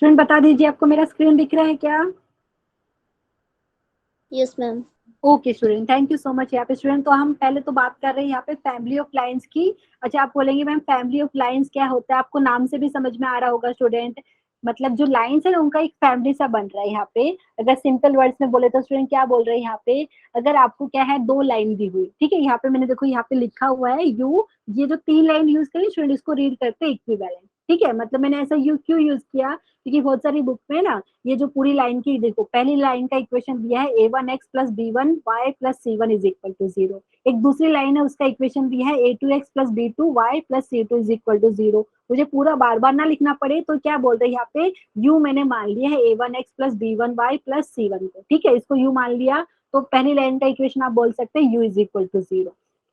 Student बता दीजिए, आपको मेरा स्क्रीन दिख रहा है क्या? Yes ma'am. Okay student, thank you so much. यहाँ पे स्टूडेंट, तो हम पहले तो बात कर रहे हैं यहाँ पे फैमिली ऑफ लाइंस की। अच्छा, आप बोलेंगे मैम फैमिली ऑफ लाइंस क्या होता है? आपको नाम से भी समझ में आ रहा होगा स्टूडेंट। मतलब जो लाइंस है ना, उनका एक फैमिली सा बन रहा है यहाँ पे। अगर सिंपल वर्ड्स में बोले तो स्टूडेंट क्या बोल रहे हैं यहाँ पे? अगर आपको क्या है, दो लाइन दी हुई, ठीक है, यहाँ पे मैंने देखो यहाँ पे लिखा हुआ है यू। ये जो तीन लाइन यूज करी स्टूडेंट, इसको रीड करते हैं इक्विवेलेंट। ठीक है, मतलब मैंने ऐसा यू क्यों यूज किया, क्योंकि बहुत सारी बुक में ना ये जो पूरी लाइन की, देखो पहली लाइन का इक्वेशन दिया है a1x plus b1y plus c1 is equal to 0। एक दूसरी लाइन है, उसका इक्वेशन दिया है a2x plus b2y plus c2 is equal to 0। मुझे पूरा बार बार ना लिखना पड़े तो क्या बोल रहे हैं यहाँ पे, u मैंने मान लिया है a1x plus b1y plus c1 को। ठीक है, इसको u मान लिया तो पहली लाइन का इक्वेशन आप बोल सकते हैं u इज इक्वल टू 0।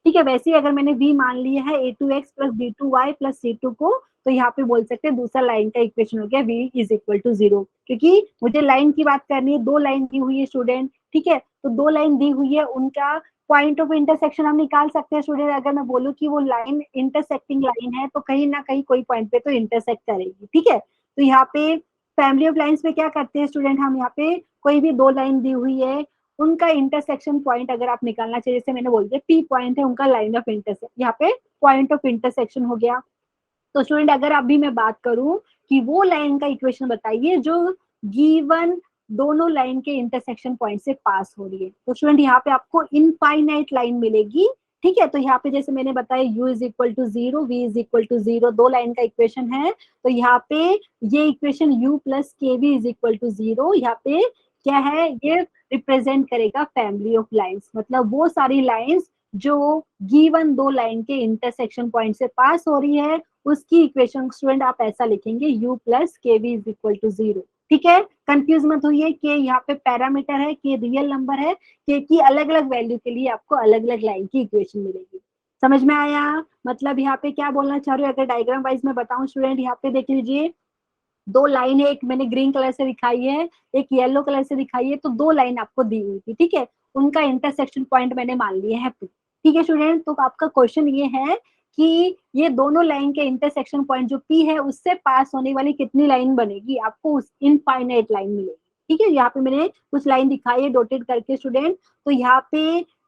ठीक है, वैसे ही अगर मैंने v मान लिया है a2x plus b2y plus c2 को, तो यहाँ पे बोल सकते हैं दूसरा लाइन का इक्वेशन हो गया v इज इक्वल टू 0। क्योंकि मुझे लाइन की बात करनी है, दो लाइन दी हुई है स्टूडेंट। ठीक है, तो दो लाइन दी हुई है, उनका पॉइंट ऑफ इंटरसेक्शन हम निकाल सकते हैं स्टूडेंट। अगर मैं बोलूँ कि वो लाइन इंटरसेक्टिंग लाइन है, तो कहीं ना कहीं कोई पॉइंट पे तो इंटरसेक्ट करेगी। ठीक है, तो यहाँ पे फैमिली ऑफ लाइन्स में क्या करते हैं स्टूडेंट, हम यहाँ पे कोई भी दो लाइन दी हुई है, उनका इंटरसेक्शन पॉइंट अगर आप निकालना चाहिए, जैसे मैंने बोल दिया पी पॉइंट है उनका लाइन ऑफ इंटरसेक्शन, यहाँ पे पॉइंट ऑफ इंटरसेक्शन हो गया। तो स्टूडेंट अगर अभी मैं बात करूं कि वो लाइन का इक्वेशन बताइए जो गिवन दोनों लाइन के इंटरसेक्शन पॉइंट से पास हो रही है, तो स्टूडेंट यहाँ पे आपको इनफाइनाइट लाइन मिलेगी। ठीक है, तो यहाँ पे जैसे मैंने बताया u is equal to 0, v is equal to 0, दो लाइन का इक्वेशन है। तो यहाँ पे ये इक्वेशन u प्लस के वी इज इक्वल टू 0, यहाँ पे क्या है, ये रिप्रेजेंट करेगा फैमिली ऑफ लाइंस, मतलब वो सारी लाइंस जो गिवन दो लाइन के इंटरसेक्शन पॉइंट से पास हो रही है, उसकी इक्वेशन स्टूडेंट आप ऐसा लिखेंगे u प्लस के वी इज इक्वल टू 0। ठीक है, कंफ्यूज मत होइए, के यहाँ पे पैरामीटर है, के रियल नंबर है, के की अलग अलग वैल्यू के लिए आपको अलग अलग लाइन की इक्वेशन मिलेगी। समझ में आया? मतलब यहाँ पे क्या बोलना चाह रहे हो, अगर डायग्राम वाइज में बताऊं स्टूडेंट, यहाँ पे देख लीजिए दो लाइन है, एक मैंने ग्रीन कलर से दिखाई है, एक येलो कलर से दिखाई है, तो दो लाइन आपको दी हुई थी। ठीक है, उनका इंटरसेक्शन पॉइंट मैंने मान लिया है P। ठीक है स्टूडेंट, तो आपका क्वेश्चन ये है कि ये दोनों लाइन के इंटरसेक्शन पॉइंट जो P है, उससे पास होने वाली कितनी लाइन बनेगी, आपको उस इनफाइनाइट लाइन मिलेगी। ठीक है, यहाँ पे मैंने कुछ लाइन दिखाई है डॉटेड करके स्टूडेंट। तो यहाँ पे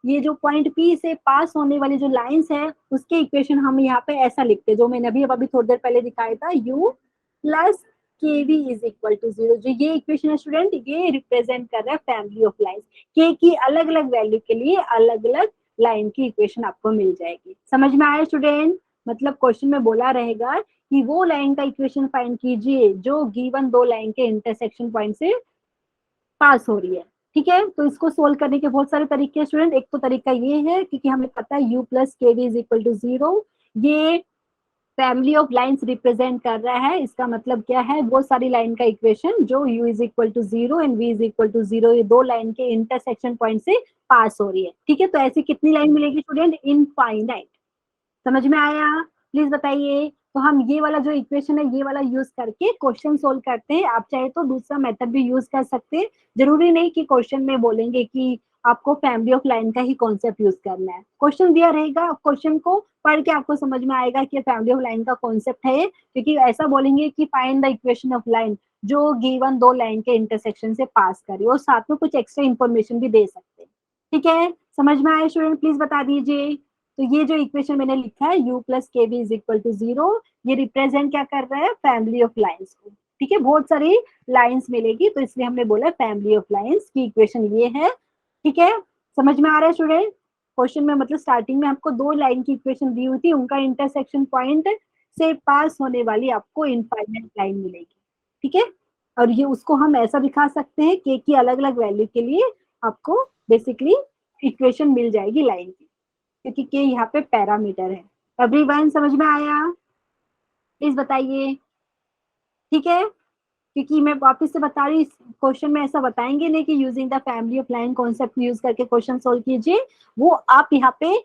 ये जो पॉइंट P से पास होने वाली जो लाइंस है, उसके इक्वेशन हम यहाँ पे ऐसा लिखते हैं, जो मैंने अभी थोड़ी देर पहले दिखाया था, u प्लस के वी इज इक्वल टू 0। जो ये इक्वेशन है स्टूडेंट, ये रिप्रेजेंट कर रहा है फैमिली ऑफ लाइंस। के की अलग अलग वैल्यू के लिए अलग अलग लाइन की इक्वेशन आपको मिल जाएगी। समझ में आया स्टूडेंट? मतलब क्वेश्चन में बोला रहेगा कि वो लाइन का इक्वेशन फाइंड कीजिए जो गिवन दो लाइन के इंटरसेक्शन पॉइंट से पास हो रही है। ठीक है, तो इसको सोल्व करने के बहुत सारे तरीके हैं स्टूडेंट। एक तो तरीका ये है, क्योंकि हमें पता है u प्लस के वी इज इक्वल टू 0, ये फैमिली ऑफ लाइंस रिप्रेजेंट कर रहा है। इसका मतलब क्या है, वो सारी लाइन का इक्वेशन जो u is equal to 0 and v is equal to 0, ये दो लाइन के इंटरसेक्शन पॉइंट से पास हो रही है। ठीक है, तो ऐसी कितनी लाइन मिलेगी स्टूडेंट? इनफाइनाइट। समझ में आया? प्लीज बताइए। तो हम ये वाला जो इक्वेशन है, ये वाला यूज करके क्वेश्चन सोल्व करते हैं। आप चाहे तो दूसरा मेथड भी यूज कर सकते हैं, जरूरी नहीं कि क्वेश्चन में बोलेंगे कि आपको फैमिली ऑफ लाइन का ही कॉन्सेप्ट यूज करना है। क्वेश्चन दिया रहेगा, क्वेश्चन को पढ़ के आपको समझ में आएगा कि फैमिली ऑफ लाइन का कॉन्सेप्ट है, क्योंकि ऐसा बोलेंगे कि find the equation of line जो गिवन दो लाइन के इंटरसेक्शन से पास करे, और साथ में कुछ एक्स्ट्रा इन्फॉर्मेशन भी दे सकते हैं। ठीक है, समझ में आया स्टूडेंट? प्लीज बता दीजिए। तो ये जो इक्वेशन मैंने लिखा है u प्लस के वी इज इक्वल टू 0, ये रिप्रेजेंट क्या कर रहा है, फैमिली ऑफ लाइंस को। ठीक है, बहुत सारी लाइंस मिलेगी, तो इसलिए हमने बोला फैमिली ऑफ लाइंस की इक्वेशन ये है। ठीक है, समझ में आ रहा है स्टूडेंट? क्वेश्चन में मतलब स्टार्टिंग में आपको दो लाइन की इक्वेशन दी हुई थी, उनका इंटरसेक्शन पॉइंट से पास होने वाली आपको इनफाइनाइट लाइन मिलेगी। ठीक है, और ये उसको हम ऐसा दिखा सकते हैं के की अलग अलग वैल्यू के लिए आपको बेसिकली इक्वेशन मिल जाएगी लाइन की, क्योंकि के यहाँ पे पैरामीटर है। एवरीवन समझ में आया? प्लीज बताइए। ठीक है, क्योंकि मैं वापस से बता रही, क्वेश्चन में ऐसा बताएंगे नहीं कि using the family of line concept use करके क्वेश्चन सोल्व कीजिए, वो आप यहाँ पे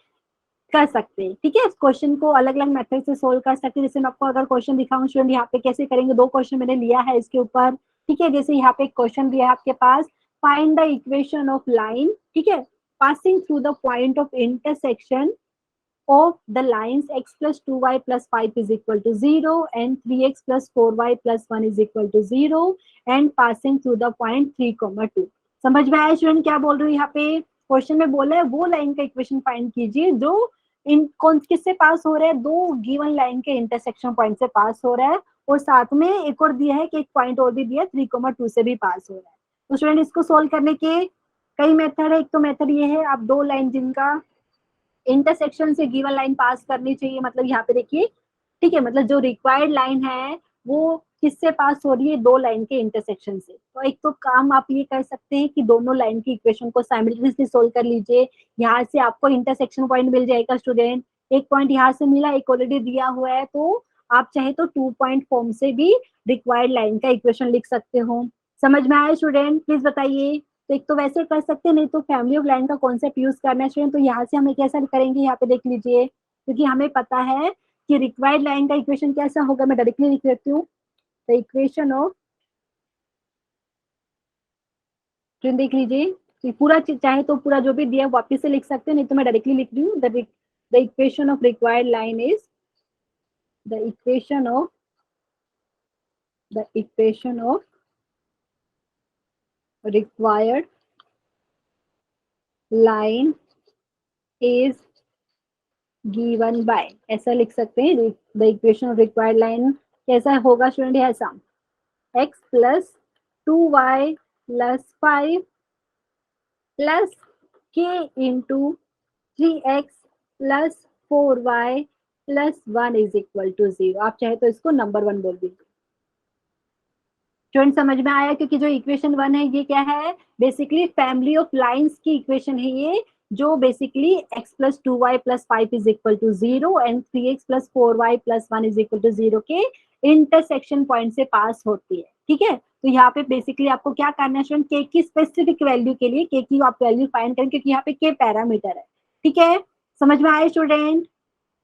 कर सकते हैं। ठीक है, क्वेश्चन को अलग अलग मेथड से सोल्व कर सकते हैं। जैसे मैं आपको अगर क्वेश्चन दिखाऊं स्टूडेंट, यहाँ पे कैसे करेंगे, दो क्वेश्चन मैंने लिया है इसके ऊपर। ठीक है, जैसे यहाँ पे एक क्वेश्चन दिया है आपके पास, find the equation of line, ठीक है, passing through the point of intersection of the lines x plus 2y plus 5 is equal to 0 and 3x plus 4y plus 1 is equal to 0 and passing through the point 3, 2। समझ में आया student क्या बोल रही हूँ यहाँ पे? क्वेश्चन में बोला है वो लाइन का इक्वेशन फाइंड कीजिए जो इन कौन किससे पास हो रहा है, दो गिवन लाइन के इंटरसेक्शन पॉइंट से पास हो रहा है, और साथ में एक और दिया है कि एक पॉइंट और भी दिया है 3, 2 से भी पास हो रहा है। तो स्टूडेंट इसको सोल्व करने के कई मेथड है। एक तो मेथड ये है, आप दो लाइन जिनका इंटरसेक्शन से गिवन लाइन पास करनी चाहिए, मतलब यहाँ पे देखिए, ठीक है, मतलब जो रिक्वायर्ड लाइन है वो किससे पास हो रही है, दो लाइन के इंटरसेक्शन से। तो एक तो काम आप ये कर सकते हैं कि दोनों लाइन की इक्वेशन को साइमल्टेनियसली सोल्व कर लीजिए। यहाँ से आपको इंटरसेक्शन पॉइंट मिल जाएगा स्टूडेंट, एक पॉइंट यहाँ से मिला, एक ऑलरेडी दिया हुआ है, तो आप चाहे तो 2 पॉइंट फॉर्म से भी रिक्वायर्ड लाइन का इक्वेशन लिख सकते हो। समझ में आया स्टूडेंट? प्लीज बताइए। तो एक तो वैसे कर सकते हैं, नहीं तो फैमिली ऑफ लाइन का कॉन्सेप्ट यूज करना है स्टूडेंट। तो यहाँ से हमें कैसा करेंगे, यहाँ पे देख लीजिए, क्योंकि हमें पता है कि रिक्वायर्ड लाइन का इक्वेशन कैसा होगा, मैं डायरेक्टली लिख देती हूँ। द इक्वेशन ऑफ, देख लीजिए कि पूरा चाहे तो पूरा जो भी दिया वापस से लिख सकते हैं, नहीं तो मैं डायरेक्टली लिख रही हूँ। The equation of required line is the equation of required line is given by, ऐसा लिख सकते हैं। The equation of required line कैसा होगा स्टूडेंट, ऐसा x plus 2y plus 5 plus k into 3x plus 4y plus 1 is equal to 0। आप चाहे तो इसको नंबर 1 बोल दीजिए। स्टूडेंट समझ में आया? क्योंकि जो इक्वेशन 1 है ये क्या है, बेसिकली फैमिली ऑफ लाइंस की इक्वेशन है ये, जो basically x plus 2y plus 5 is equal to 0 and 3x plus 4y plus 1 is equal to 0 के इंटरसेक्शन पॉइंट से पास होती है। ठीक है, तो यहाँ पे बेसिकली आपको क्या करना है स्टूडेंट, के की स्पेसिफिक वैल्यू के लिए के की आप वैल्यू फाइंड करें, क्योंकि यहाँ पे के पैरामीटर है। ठीक है, समझ में आया स्टूडेंट?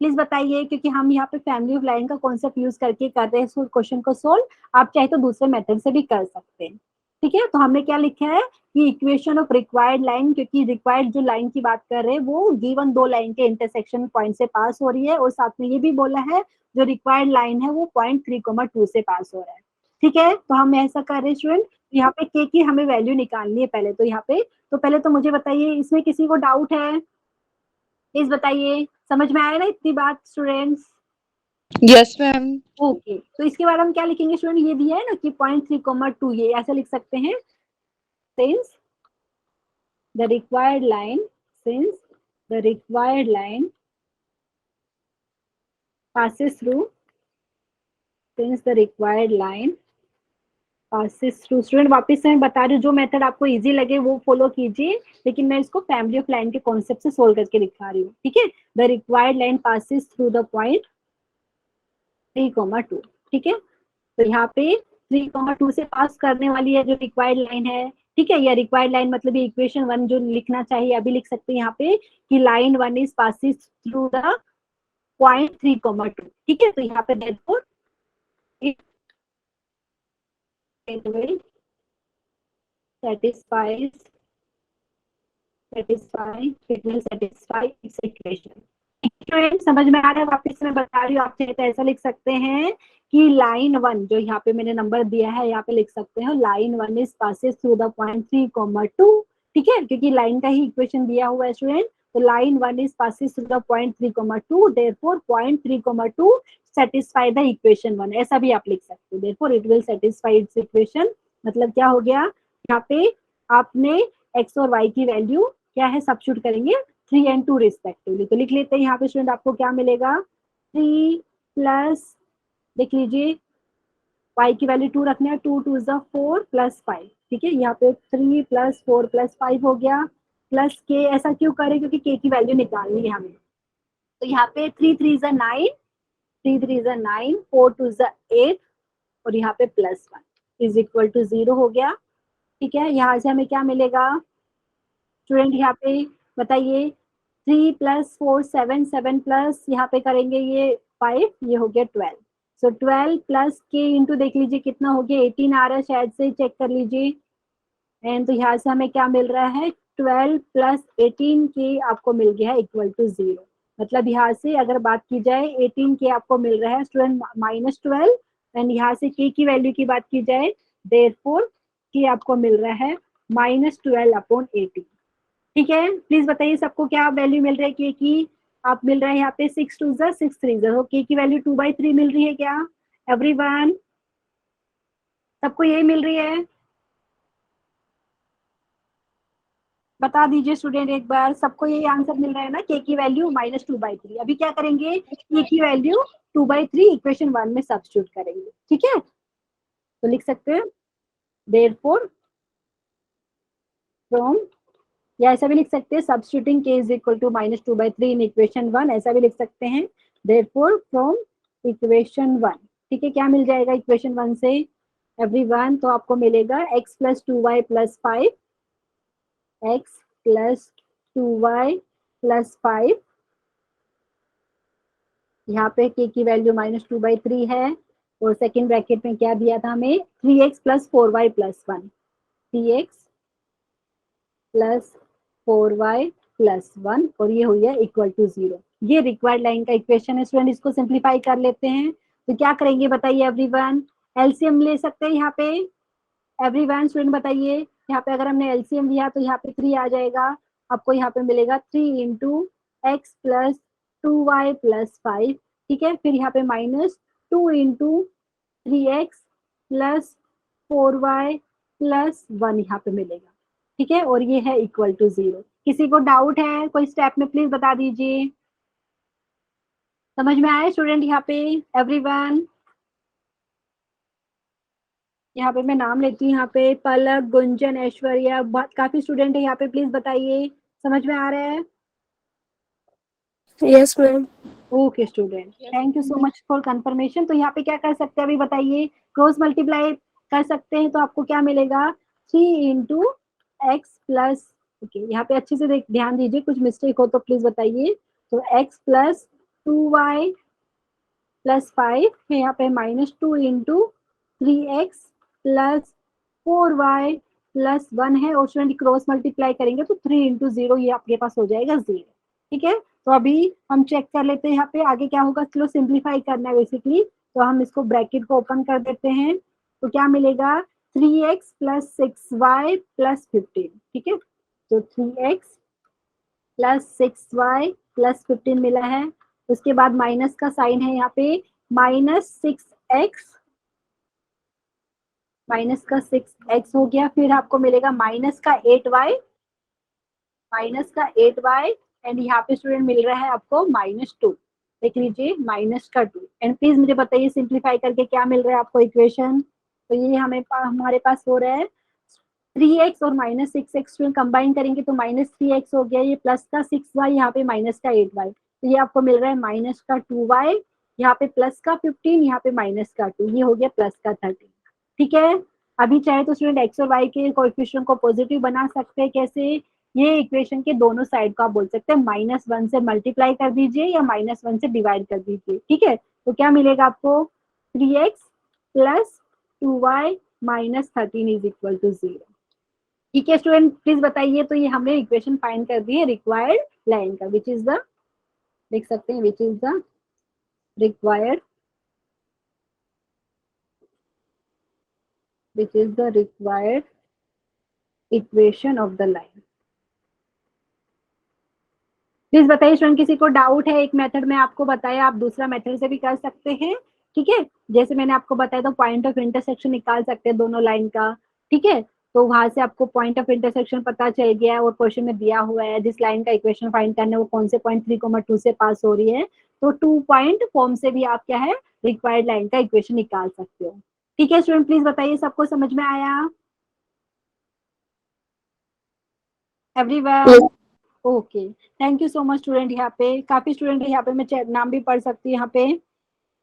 प्लीज बताइए, क्योंकि हम यहाँ पे फैमिली ऑफ लाइन का कॉन्सेप्ट यूज करके कर रहे हैं क्वेश्चन को सोल्व। आप चाहे तो दूसरे मेथड से भी कर सकते हैं। ठीक है, तो हमने क्या लिखा है कि इक्वेशन ऑफ रिक्वायर्ड लाइन, क्योंकि रिक्वायर्ड जो लाइन की बात कर रहे हैं वो गिवन दो लाइन के इंटरसेक्शन पॉइंट से पास हो रही है, और साथ में ये भी बोला है जो रिक्वायर्ड लाइन है वो पॉइंट 3, 2 से पास हो रहा है। ठीक है, तो हम ऐसा कर रहे हैं स्टूडेंट, यहाँ पे के की हमें वैल्यू निकालनी है पहले। तो यहाँ पे तो पहले तो मुझे बताइए, इसमें किसी को डाउट है? प्लीज बताइए, समझ में आया ना इतनी बात स्टूडेंट्स? Yes ma'am. ओके, तो इसके बाद हम क्या लिखेंगे स्टूडेंट, ये दिया है ना कि 0.3, 2, ये ऐसे लिख सकते हैं, since the required line passes through, student वापस से मैं बता रही हूँ, जो मेथड आपको इजी लगे वो फॉलो कीजिए, लेकिन मैं इसको फैमिली ऑफ लाइन के कॉन्सेप्ट से सोल्व करके दिखा रही हूँ। ठीक है, the required line passes through the point 3, 2। ठीक है, तो यहाँ पे 3, 2 से पास करने वाली है जो रिक्वायर्ड लाइन है। ठीक है, या रिक्वायर्ड लाइन मतलब ये इक्वेशन 1 जो लिखना चाहिए अभी लिख सकते हैं यहाँ पे कि line 1 is passes through the point 3, 2। ठीक है, तो यहाँ पे therefore it will satisfy its equation। समझ में आ रहा है? वापस मैं बता रही हूँ, आप चाहे तो ऐसा लिख सकते हैं कि लाइन 1 जो यहाँ पे मैंने नंबर दिया है, यहाँ पे लिख सकते हैं line 1 is passes through the point 3, 2। ठीक है, क्योंकि लाइन का ही इक्वेशन दिया हुआ है स्टूडेंट, तो line 1 is passes through the point 3, 2, therefore point 3, 2 satisfy the equation 1, ऐसा भी आप लिख सकते हो। Therefore it will satisfy it's equation. मतलब क्या हो गया, यहाँ पे आपने x और y की वैल्यू क्या है सब्स्टिट्यूट करेंगे 3 and 2 रिस्पेक्टिवली। तो लिख लेते हैं यहाँ पे स्टूडेंट, आपको क्या मिलेगा, 3 प्लस, देख लीजिए y की वैल्यू 2 रखना है, 2 2 is 4 प्लस 5। ठीक है, यहाँ पे 3 प्लस 4 प्लस 5 हो गया, प्लस k। ऐसा क्यों करें, क्योंकि k की वैल्यू निकालनी है हमें। तो यहाँ पे 3 3 is 9, 3 3 is 9, 4 2 is 8, और यहाँ पे प्लस 1 इज इक्वल टू 0 हो गया। ठीक है, यहाँ से हमें क्या मिलेगा स्टूडेंट, यहाँ पे बताइए, 3 प्लस 4 7, 7 प्लस यहाँ पे करेंगे ये 5, ये हो गया 12। सो 12 प्लस के इंटू देख लीजिए कितना हो गया, 18 आ रहा है, शायद से चेक कर लीजिए। एंड तो यहाँ से हमें क्या मिल रहा है, 12 प्लस 18 के आपको मिल गया है इक्वल टू 0। मतलब यहाँ से अगर बात की जाए 18 के आपको मिल रहा है स्टूडेंट -12, एंड यहाँ से के की वैल्यू की बात की जाए देयरफॉर के आपको मिल रहा है -12/18। ठीक है, प्लीज बताइए सबको क्या वैल्यू मिल रही है के की? आप मिल रहा है यहाँ पे 6 2 6 3 तो के की वैल्यू 2/3 मिल रही है क्या एवरीवन? सबको यही मिल रही है? बता दीजिए स्टूडेंट एक बार, सबको यही आंसर मिल रहा है ना, के की वैल्यू -2/3। अभी क्या करेंगे, के की वैल्यू 2/3 इक्वेशन 1 में सब्स्टिट्यूट करेंगे। ठीक है, तो लिख सकते हैं देयरफॉर फ्रॉम, या ऐसा भी लिख सकते हैं substituting k is equal to -2/3 in equation 1, ऐसा भी लिख सकते हैं देयरफॉर फ्रॉम इक्वेशन 1। ठीक है, क्या मिल जाएगा इक्वेशन 1 से एवरीवन? तो आपको मिलेगा x + 2y + 5, x + 2y + 5, यहाँ पे k की वैल्यू -2/3 है, और सेकंड ब्रैकेट में क्या दिया था हमें, 3x + 4y + 1, 3x + 4y + 1, और ये हो गया इक्वल टू 0। ये रिक्वायर्ड लाइन का इक्वेशन है स्टूडेंट, इसको सिंप्लीफाई कर लेते हैं। तो क्या करेंगे बताइए एवरीवन? एलसीएम ले सकते हैं यहाँ पे एवरीवन, स्टूडेंट बताइए। यहाँ पे अगर हमने एलसीएम लिया तो यहाँ पे 3 आ जाएगा, आपको यहाँ पे मिलेगा 3 × x + 2y + 5। ठीक है, फिर यहाँ पे -2 × 3x + 4y + 1 यहाँ पे मिलेगा। ठीक है, और ये है इक्वल टू 0। किसी को डाउट है कोई स्टेप में, प्लीज बता दीजिए। समझ में आया स्टूडेंट यहाँ पे एवरीवन? यहाँ पे मैं नाम लेती हूँ, यहाँ पे पलक, गुंजन, ऐश्वर्या, बहुत काफी स्टूडेंट है यहाँ पे, प्लीज बताइए समझ में आ रहा है? Yes, ma'am. Okay student, thank you so much for confirmation. तो यहाँ पे क्या कर सकते हैं अभी बताइए, क्रॉस मल्टीप्लाई कर सकते हैं, तो आपको क्या मिलेगा 3 × x + ओके, यहाँ पे अच्छे से ध्यान दीजिए, कुछ मिस्टेक हो तो प्लीज बताइए। तो x + 2y + 5 है, यहाँ पे -2 × 3x + 4y + 1 है, और स्टूडेंट क्रॉस मल्टीप्लाई करेंगे तो 3 × 0 ये आपके पास हो जाएगा 0। ठीक है, तो अभी हम चेक कर लेते हैं यहाँ पे आगे क्या होगा। चलो सिंप्लीफाई करना है बेसिकली, तो हम इसको ब्रैकेट को ओपन कर देते हैं। तो क्या मिलेगा 3x + 6y + 15। ठीक है, तो 3x + 6y + 15 मिला है। उसके बाद माइनस का साइन है यहाँ पे, -6x, -6x हो गया, फिर आपको मिलेगा -8y, एंड यहाँ पे स्टूडेंट मिल रहा है आपको -2। देख लीजिए -2, एंड प्लीज मुझे बताइए सिंप्लीफाई करके क्या मिल रहा है आपको इक्वेशन। तो ये हमारे पास हो रहा है 3x और -6x कंबाइन करेंगे तो -3x हो गया, ये प्लस का 6y, यहाँ पे माइनस का 8y, तो ये आपको मिल रहा है -2y, यहाँ पे प्लस का 15, यहाँ पे -2, ये हो गया +13। ठीक है, अभी चाहे तो स्टूडेंट x और y के कोएफिशिएंट को पॉजिटिव बना सकते हैं। कैसे? ये इक्वेशन के दोनों साइड को आप बोल सकते हैं -1 से मल्टीप्लाई कर दीजिए या -1 से डिवाइड कर दीजिए। ठीक है, तो क्या मिलेगा आपको 3x + 2y -13 = 0। ठीक है स्टूडेंट, प्लीज बताइए। तो ये हमने इक्वेशन फाइंड कर दी है रिक्वायर्ड लाइन का, विच इज द, देख सकते हैं, which is the required, which is the required equation of the line. Please बताइए स्टूडेंट, किसी को डाउट है? एक मेथड में आपको बताया, आप दूसरा मेथड से भी कर सकते हैं। ठीक है, जैसे मैंने आपको बताया तो पॉइंट ऑफ इंटरसेक्शन निकाल सकते हैं दोनों लाइन का। ठीक है, तो वहां से आपको पॉइंट ऑफ इंटरसेक्शन पता चल गया है, और क्वेश्चन में दिया हुआ है जिस लाइन का इक्वेशन फाइंड करना है वो कौन से पॉइंट 3,2 से पास हो रही है, तो 2 पॉइंट फॉर्म से भी आप क्या है रिक्वायर्ड लाइन का इक्वेशन निकाल सकते हो। ठीक है स्टूडेंट, प्लीज बताइए सबको समझ में आया everyone? Okay, thank you so much student. यहाँ पे काफी स्टूडेंट है, यहाँ पे मैं नाम भी पढ़ सकती हूँ यहाँ पे।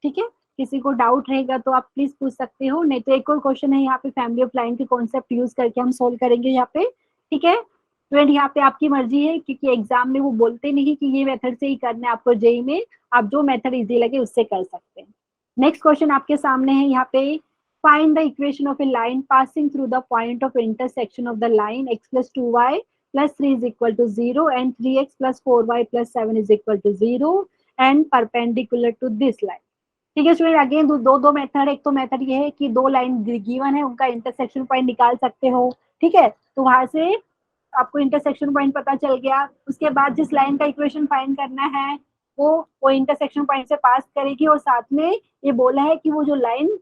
ठीक है, किसी को डाउट रहेगा तो आप प्लीज पूछ सकते हो, नहीं तो एक और क्वेश्चन है यहाँ पे फैमिली ऑफ लाइन के कॉन्सेप्ट यूज करके हम सोल्व करेंगे यहाँ पे। ठीक है स्टूडेंट, यहाँ पे आपकी मर्जी है, क्योंकि एग्जाम में वो बोलते नहीं कि ये मेथड से ही करना है आपको, जेई में आप जो मेथड इजी लगे उससे कर सकते हैं। नेक्स्ट क्वेश्चन आपके सामने है यहाँ पे, find the equation of A line passing through the point of intersection of the line x + 2y plus 3 is equal to 0 and 3x plus 4y plus 7 is equal to 0 and perpendicular to this line. ठीक है student, again दो method, एक तो method ये है कि दो line given है उनका इंटरसेक्शन पॉइंट निकाल सकते हो, ठीक है, तो वहां से आपको इंटरसेक्शन पॉइंट पता चल गया। उसके बाद जिस लाइन का इक्वेशन फाइंड करना है वो इंटरसेक्शन पॉइंट से पास करेगी, और साथ में ये बोला है कि वो जो लाइन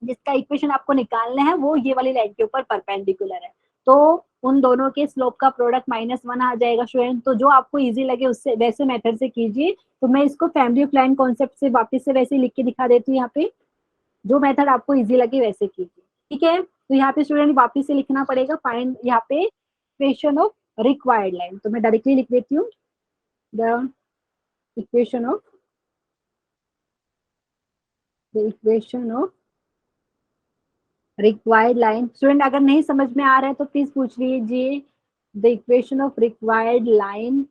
जिसका इक्वेशन आपको निकालना है वो ये वाली लाइन के ऊपर परपेंडिकुलर है, तो उन दोनों के स्लोप का प्रोडक्ट -1 आ जाएगा स्टूडेंट। तो जो आपको इजी लगे उससे वैसे मेथड से कीजिए। तो मैं इसको फैमिली ऑफ लाइन कॉन्सेप्ट से वापस से वैसे लिख के दिखा देती हूँ। यहाँ पे जो मेथड आपको इजी लगे वैसे कीजिए, ठीक है। तो यहाँ पे स्टूडेंट वापस से लिखना पड़ेगा फाइंड यहाँ पे इक्वेशन ऑफ रिक्वायर्ड लाइन। तो मैं डायरेक्टली लिख देती हूँ the equation of required line. Student अगर नहीं समझ में आ रहा है तो प्लीज पूछ लीजिए। The equation of required line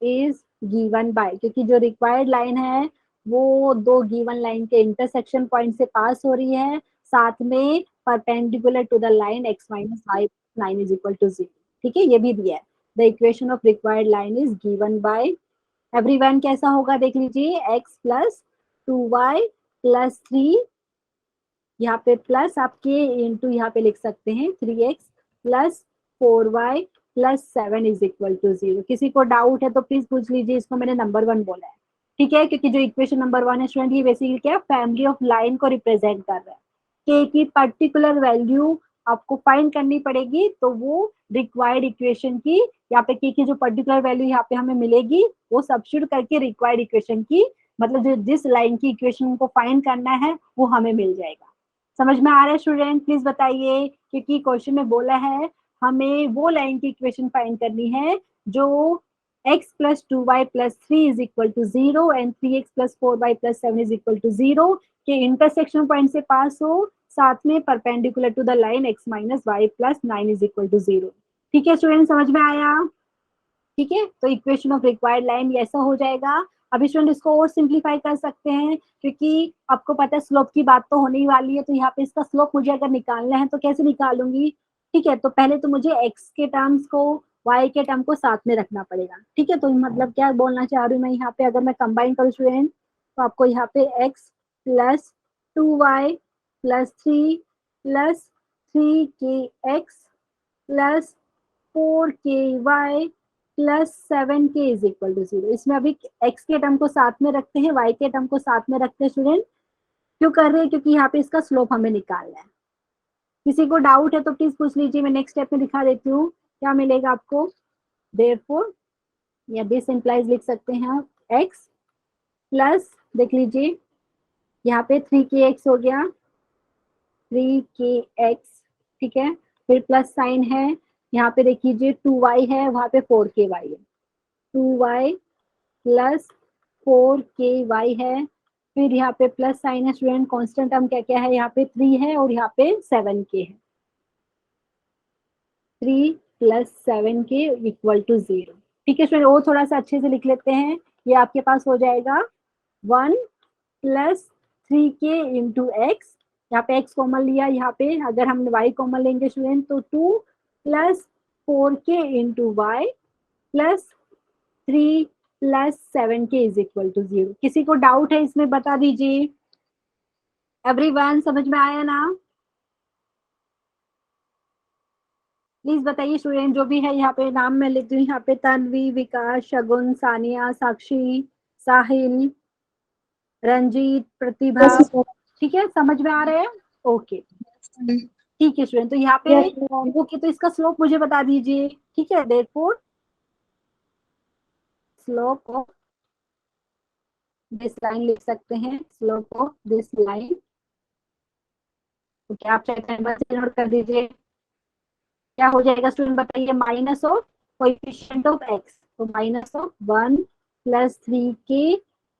is given by, क्योंकि जो रिक्वायर्ड लाइन है वो दो गिवन लाइन के इंटरसेक्शन पॉइंट से पास हो रही है, साथ में perpendicular to the line x minus y line is equal to 0, ठीक है, ये भी दिया है। The equation of required line is given by, everyone कैसा होगा देख लीजिए, x प्लस 2y प्लस 3, यहाँ पे प्लस आपके इंटू यहाँ पे लिख सकते हैं 3x plus 4y plus 7 is equal to 0। किसी को डाउट है तो प्लीज पूछ लीजिए, इसको मैंने नंबर 1 बोला है, ठीक है, क्योंकि जो इक्वेशन नंबर 1 है स्टूडेंट ये बेसिकली क्या फैमिली ऑफ लाइन को रिप्रेजेंट कर रहा है। के की पर्टिकुलर वैल्यू आपको फाइंड करनी पड़ेगी, तो वो रिक्वायर्ड इक्वेशन की यहाँ पे के की जो पर्टिकुलर वैल्यू यहाँ पे हमें मिलेगी वो सब्स्टिट्यूट करके रिक्वायर्ड इक्वेशन की, मतलब जो जिस लाइन की इक्वेशन को फाइंड करना है वो हमें मिल जाएगा। समझ में आ रहा है स्टूडेंट, प्लीज बताइए, क्योंकि क्वेश्चन में बोला है हमें वो लाइन की इक्वेशन फाइंड करनी है जो x plus 2y plus 3 is equal to 0 and 3x plus 4y plus 7 is equal to 0 के इंटरसेक्शन पॉइंट से पास हो, साथ में perpendicular to the line x minus y plus 9 is equal to 0। ठीक है स्टूडेंट, समझ में आया? ठीक है, तो इक्वेशन ऑफ रिक्वायर्ड लाइन ऐसा हो जाएगा। अभी स्टूडेंट इसको और सिंप्लीफाई कर सकते हैं, क्योंकि आपको पता है स्लोप की बात तो होने ही वाली है, तो यहाँ पे इसका स्लोप मुझे अगर निकालना है तो कैसे निकालूंगी? ठीक है, तो पहले तो मुझे x के टर्म्स को y के टर्म को साथ में रखना पड़ेगा, ठीक है। तो मतलब क्या बोलना चाह रही हूँ मैं यहाँ पे, अगर मैं कंबाइन करूँ स्टूडेंट तो आपको यहाँ पे x plus 2y plus 3 plus 3kx plus 4ky plus 7k is equal to 0। इसमें अभी x के टर्म को साथ में रखते हैं, y के टर्म को साथ में रखते हैं स्टूडेंट। क्यों कर रहे हैं? क्योंकि यहाँ पे इसका स्लोप हमें निकालना है। किसी को डाउट है तो प्लीज पूछ लीजिए, मैं नेक्स्ट स्टेप में दिखा देती हूँ क्या मिलेगा आपको। देयरफॉर या दिस इंप्लाइज लिख सकते हैं आप x प्लस, देख लीजिए यहाँ पे 3kx हो गया, 3kx, ठीक है, फिर प्लस साइन है, यहाँ पे देख लीजिए 2y है, वहां पे 4ky है, 2y प्लस 4ky है, फिर यहाँ पे प्लस साइन है स्टूडेंट, कांस्टेंट टर्म क्या क्या है, यहाँ पे 3 है और यहाँ पे 7k है, 3 प्लस 7k इक्वल टू 0। ठीक है स्टूडेंट, वो थोड़ा सा अच्छे से लिख लेते हैं, ये आपके पास हो जाएगा 1 प्लस 3k इंटू एक्स, यहाँ पे x कॉमन लिया, यहाँ पे अगर हम y कॉमन लेंगे स्टूडेंट तो 2 plus 4k into y plus 3 plus 7k is equal to 0। किसी को डाउट है इसमें बता दीजिए। एवरीवन समझ में आया ना? प्लीज बताइए स्टूडेंट, जो भी है यहाँ पे नाम मैं लिख दूँ, यहाँ पे तन्वी, विकास, शगुन, सानिया, साक्षी, साहिल, रंजीत, प्रतिभा, ठीक है, समझ में आ रहे हैं? ओके ठीक है स्टूडेंट, तो यहाँ पे ओके, तो इसका स्लोप मुझे बता दीजिए, ठीक है। Therefore slope of this line लिख सकते हैं, slope of this line, okay, आप चाहे बस नोट कर दीजिए, क्या हो जाएगा स्टूडेंट बताइए, minus of coefficient of x, तो minus of 1 plus 3k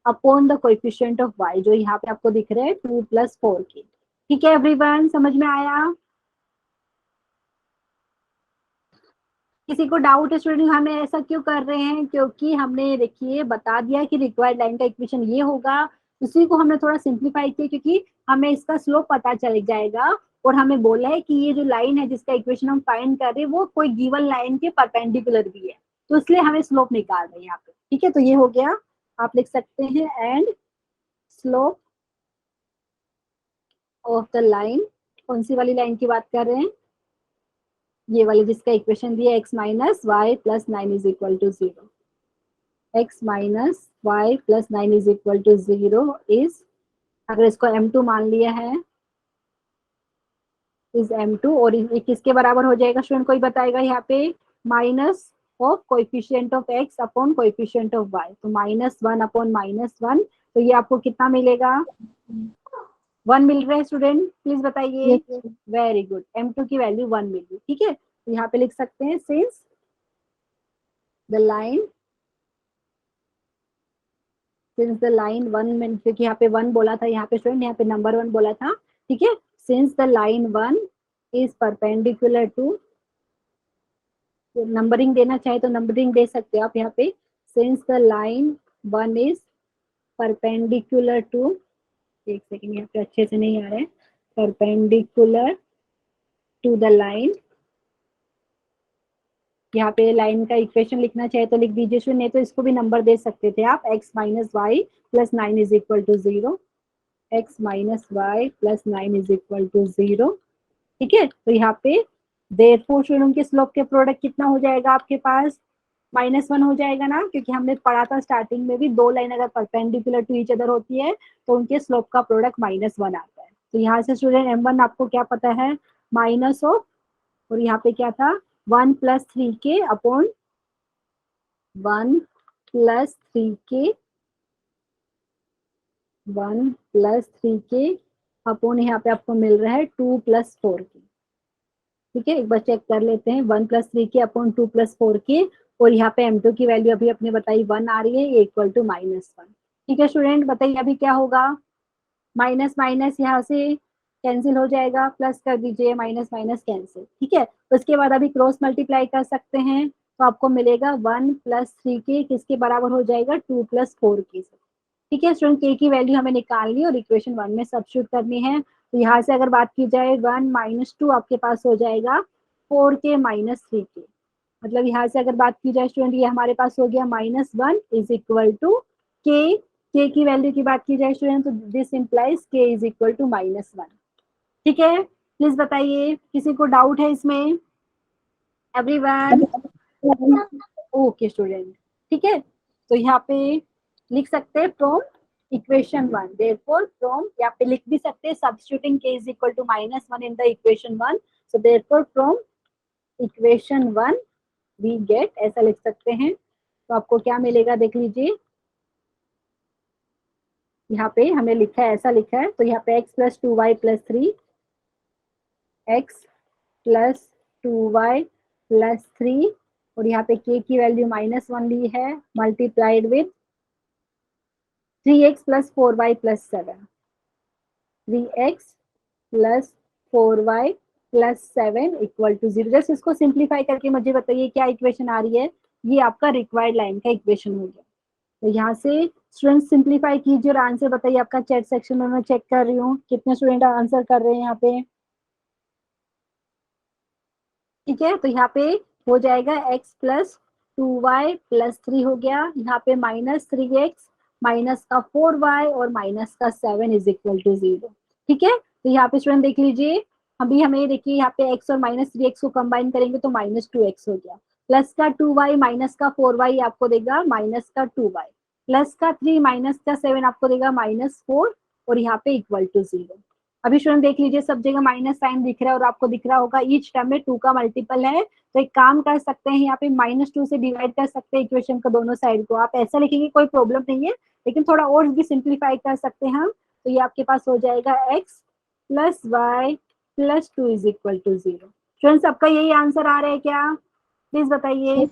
upon the coefficient of y, जो यहाँ पे आपको दिख रहा है 2 प्लस 4k। ठीक है एवरीवन, समझ में आया? किसी को डाउट है स्टूडेंट हमें ऐसा क्यों कर रहे हैं? क्योंकि हमने देखिए बता दिया कि रिक्वायर्ड लाइन का इक्वेशन ये होगा, उसी को हमने थोड़ा सिंप्लीफाई किया, क्योंकि हमें इसका स्लोप पता चल जाएगा और हमें बोला है कि ये जो लाइन है जिसका इक्वेशन हम फाइंड कर रहे हैं वो कोई गिवन लाइन के परपेंडिकुलर भी है, तो इसलिए हमें स्लोप निकाल रहे हैं यहाँ पे। ठीक है, तो ये हो गया, आप लिख सकते हैं and slope of the line. कौन सी वाली लाइन की बात कर रहे हैं? ये वाली जिसका इक्वेशन दिया x minus y plus 9 is equal to 0। x minus y plus 9 is equal to 0 is, अगर इसको m2 मान लिया है, इज m2, और ये किसके बराबर हो जाएगा स्टूडेंट, कोई बताएगा यहाँ पे? Minus of coefficient of x upon coefficient of y, तो -1 अपॉन -1, तो ये आपको कितना मिलेगा? 1 मिल रहा है स्टूडेंट, प्लीज बताइए। Yes. वेरी गुड, m2 की वैल्यू 1 मिल गई। ठीक है, तो यहाँ पे लिख सकते हैं since the line, since the line 1 में, क्योंकि यहाँ पे 1 बोला था यहाँ पे स्टूडेंट, यहाँ पे नंबर 1 बोला था। ठीक है, since the line 1 is perpendicular to, numbering देना चाहे तो नंबरिंग दे सकते हो आप यहाँ पे। Since the line 1 is perpendicular to, एक सेकेंड यहाँ पे अच्छे से नहीं आ रहा है, परपेंडिकुलर टू द लाइन, यहाँ पे लाइन का इक्वेशन लिखना चाहे तो लिख दीजिए स्टूडेंट, नहीं तो इसको भी नंबर दे सकते थे आप, x minus y plus 9 is equal to 0, x minus y plus 9 is equal to 0। ठीक है, तो यहाँ पे देयरफॉर स्टूडेंट के स्लोप के प्रोडक्ट कितना हो जाएगा आपके पास? -1 हो जाएगा ना, क्योंकि हमने पढ़ा था स्टार्टिंग में भी, दो लाइन अगर परपेंडिकुलर टू ईच अदर होती है तो उनके स्लोप का प्रोडक्ट -1 आता है। तो यहाँ से स्टूडेंट m1 आपको क्या पता है? माइनस ऑफ, और यहाँ पे क्या था? 1 प्लस 3 के अपॉन 1 प्लस 3 के, 1 प्लस 3 के अपॉन, यहाँ पे आपको मिल रहा है 2 प्लस 4 के। ठीक है, एक बार चेक कर लेते हैं, 1 प्लस 3 के अपॉन 2 प्लस 4 के, और यहाँ पे m2 की वैल्यू अभी अपने बताई 1 आ रही है, ये इक्वल टू -1। ठीक है स्टूडेंट, बताइए अभी क्या होगा? माइनस माइनस यहाँ से कैंसिल हो जाएगा, प्लस कर दीजिए, माइनस माइनस कैंसिल। ठीक है, उसके बाद अभी क्रॉस मल्टीप्लाई कर सकते हैं, तो आपको मिलेगा 1 प्लस 3 के किसके बराबर हो जाएगा? 2 प्लस 4 के। ठीक है स्टूडेंट, के की वैल्यू हमें निकालनी है और इक्वेशन 1 में सब्स्टिट्यूट करनी है। तो यहाँ से अगर बात की जाए 1 माइनस 2 आपके पास हो जाएगा 4 के माइनस 3 के, मतलब यहाँ से अगर बात की जाए स्टूडेंट, ये हमारे पास हो गया -1 इज इक्वल टू के की वैल्यू की बात की जाए स्टूडेंट, तो दिस इंप्लाइज के इज इक्वल टू -1। ठीक है, प्लीज बताइए, किसी को डाउट है इसमें? एवरीवन? ओके स्टूडेंट, ठीक है, तो यहाँ पे लिख सकते हैं फ्रॉम इक्वेशन 1, देयरफॉर फ्रॉम, यहाँ पे लिख भी सकते हैं substituting k is equal to -1 in the equation 1, so therefore from equation 1 we get, ऐसा लिख सकते हैं। तो आपको क्या मिलेगा देख लीजिए, यहाँ पे हमें लिखा है, ऐसा लिखा है, तो यहाँ पे x plus 2y plus 3, x plus 2y plus 3, और यहाँ पे k की वैल्यू -1 ली है, multiplied with 3x plus 4y plus 7, 3x plus 4y plus 7 equal to 0। Just इसको सिंप्लीफाई करके मुझे बताइए क्या इक्वेशन आ रही है? ये आपका रिक्वायर्ड लाइन का इक्वेशन हो गया। तो यहाँ से स्टूडेंट सिंप्लीफाई कीजिए और आंसर बताइए, आपका चैट सेक्शन में मैं चेक कर रही हूँ कितने स्टूडेंट आंसर कर रहे हैं यहाँ पे। ठीक है, तो यहाँ पे हो जाएगा x प्लस 2y प्लस 3 हो गया, यहाँ पे -3x माइनस का 4y और माइनस का 7 इज इक्वल टू 0। ठीक है, तो यहाँ पे स्टूडेंट देख लीजिए, अभी हमें देखिए यहाँ पे x और -3x को कंबाइन करेंगे तो -2x हो गया, प्लस का 2y माइनस का 4y आपको देगा माइनस का 2y, प्लस का 3 माइनस का 7 आपको देगा -4, और यहाँ पे इक्वल टू 0। अभी स्टूडेंट देख लीजिए, सब जगह माइनस साइन दिख रहा है और आपको दिख रहा होगा ईच टर्म में 2 का मल्टीपल है, तो एक काम कर सकते हैं, यहाँ पे -2 से डिवाइड कर सकते हैं इक्वेशन को, दोनों साइड को आप ऐसा लिखेंगे कोई प्रॉब्लम नहीं है, लेकिन थोड़ा और भी सिंप्लीफाई कर सकते हैं हम। तो ये आपके पास हो जाएगा x plus y plus 2 is equal to 0। Student सबका यही आंसर आ रहा है क्या? प्लीज बताइए।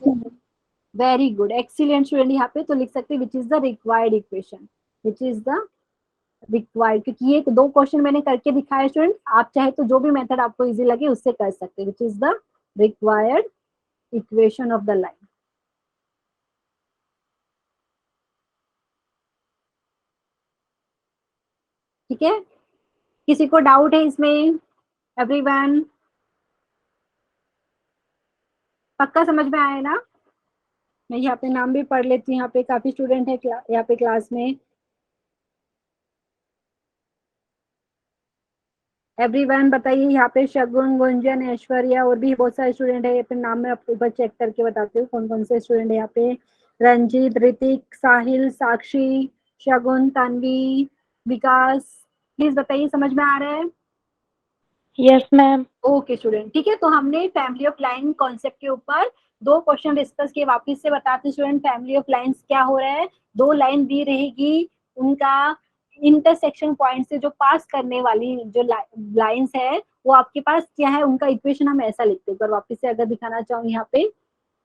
वेरी गुड, एक्सीलेंट स्टूडेंट, यहाँ पे तो लिख सकते हैं which is the required equation, which is the required, क्योंकि ये 2 क्वेश्चन मैंने करके दिखाया स्टूडेंट, आप चाहे तो जो भी मेथड आपको इजी लगे उससे कर सकते हैं, which is the required equation of the line. ठीक है, किसी को डाउट है इसमें? एवरीवन पक्का समझ में आया ना? मैं यहाँ पे नाम भी पढ़ लेती हूँ, यहाँ पे काफी स्टूडेंट है यहाँ पे क्लास में। एवरीवन बताइए, यहाँ पे शगुन, गुंजन, ऐश्वर्या और भी बहुत सारे स्टूडेंट है। यहाँ पे नाम मैं आपको एक बार चेक करके बताती हूँ कौन कौन से स्टूडेंट है यहाँ पे। रंजीत, ऋतिक, साहिल, साक्षी, शगुन, तन्वी, विकास। प्लीज बताइए समझ में आ रहा है? Yes ma'am. ओके स्टूडेंट, ठीक है। तो हमने फैमिली ऑफ लाइन कॉन्सेप्ट के ऊपर 2 क्वेश्चन डिस्कस किए। वापिस से बताते स्टूडेंट, फैमिली ऑफ लाइन्स क्या हो रहा है। 2 लाइन दी रहेगी, उनका इंटरसेक्शन पॉइंट से जो पास करने वाली जो लाइन्स है वो आपके पास क्या है, उनका इक्वेशन हम ऐसा लिखते हैं। पर वापिस से अगर दिखाना चाहूँ यहाँ पे,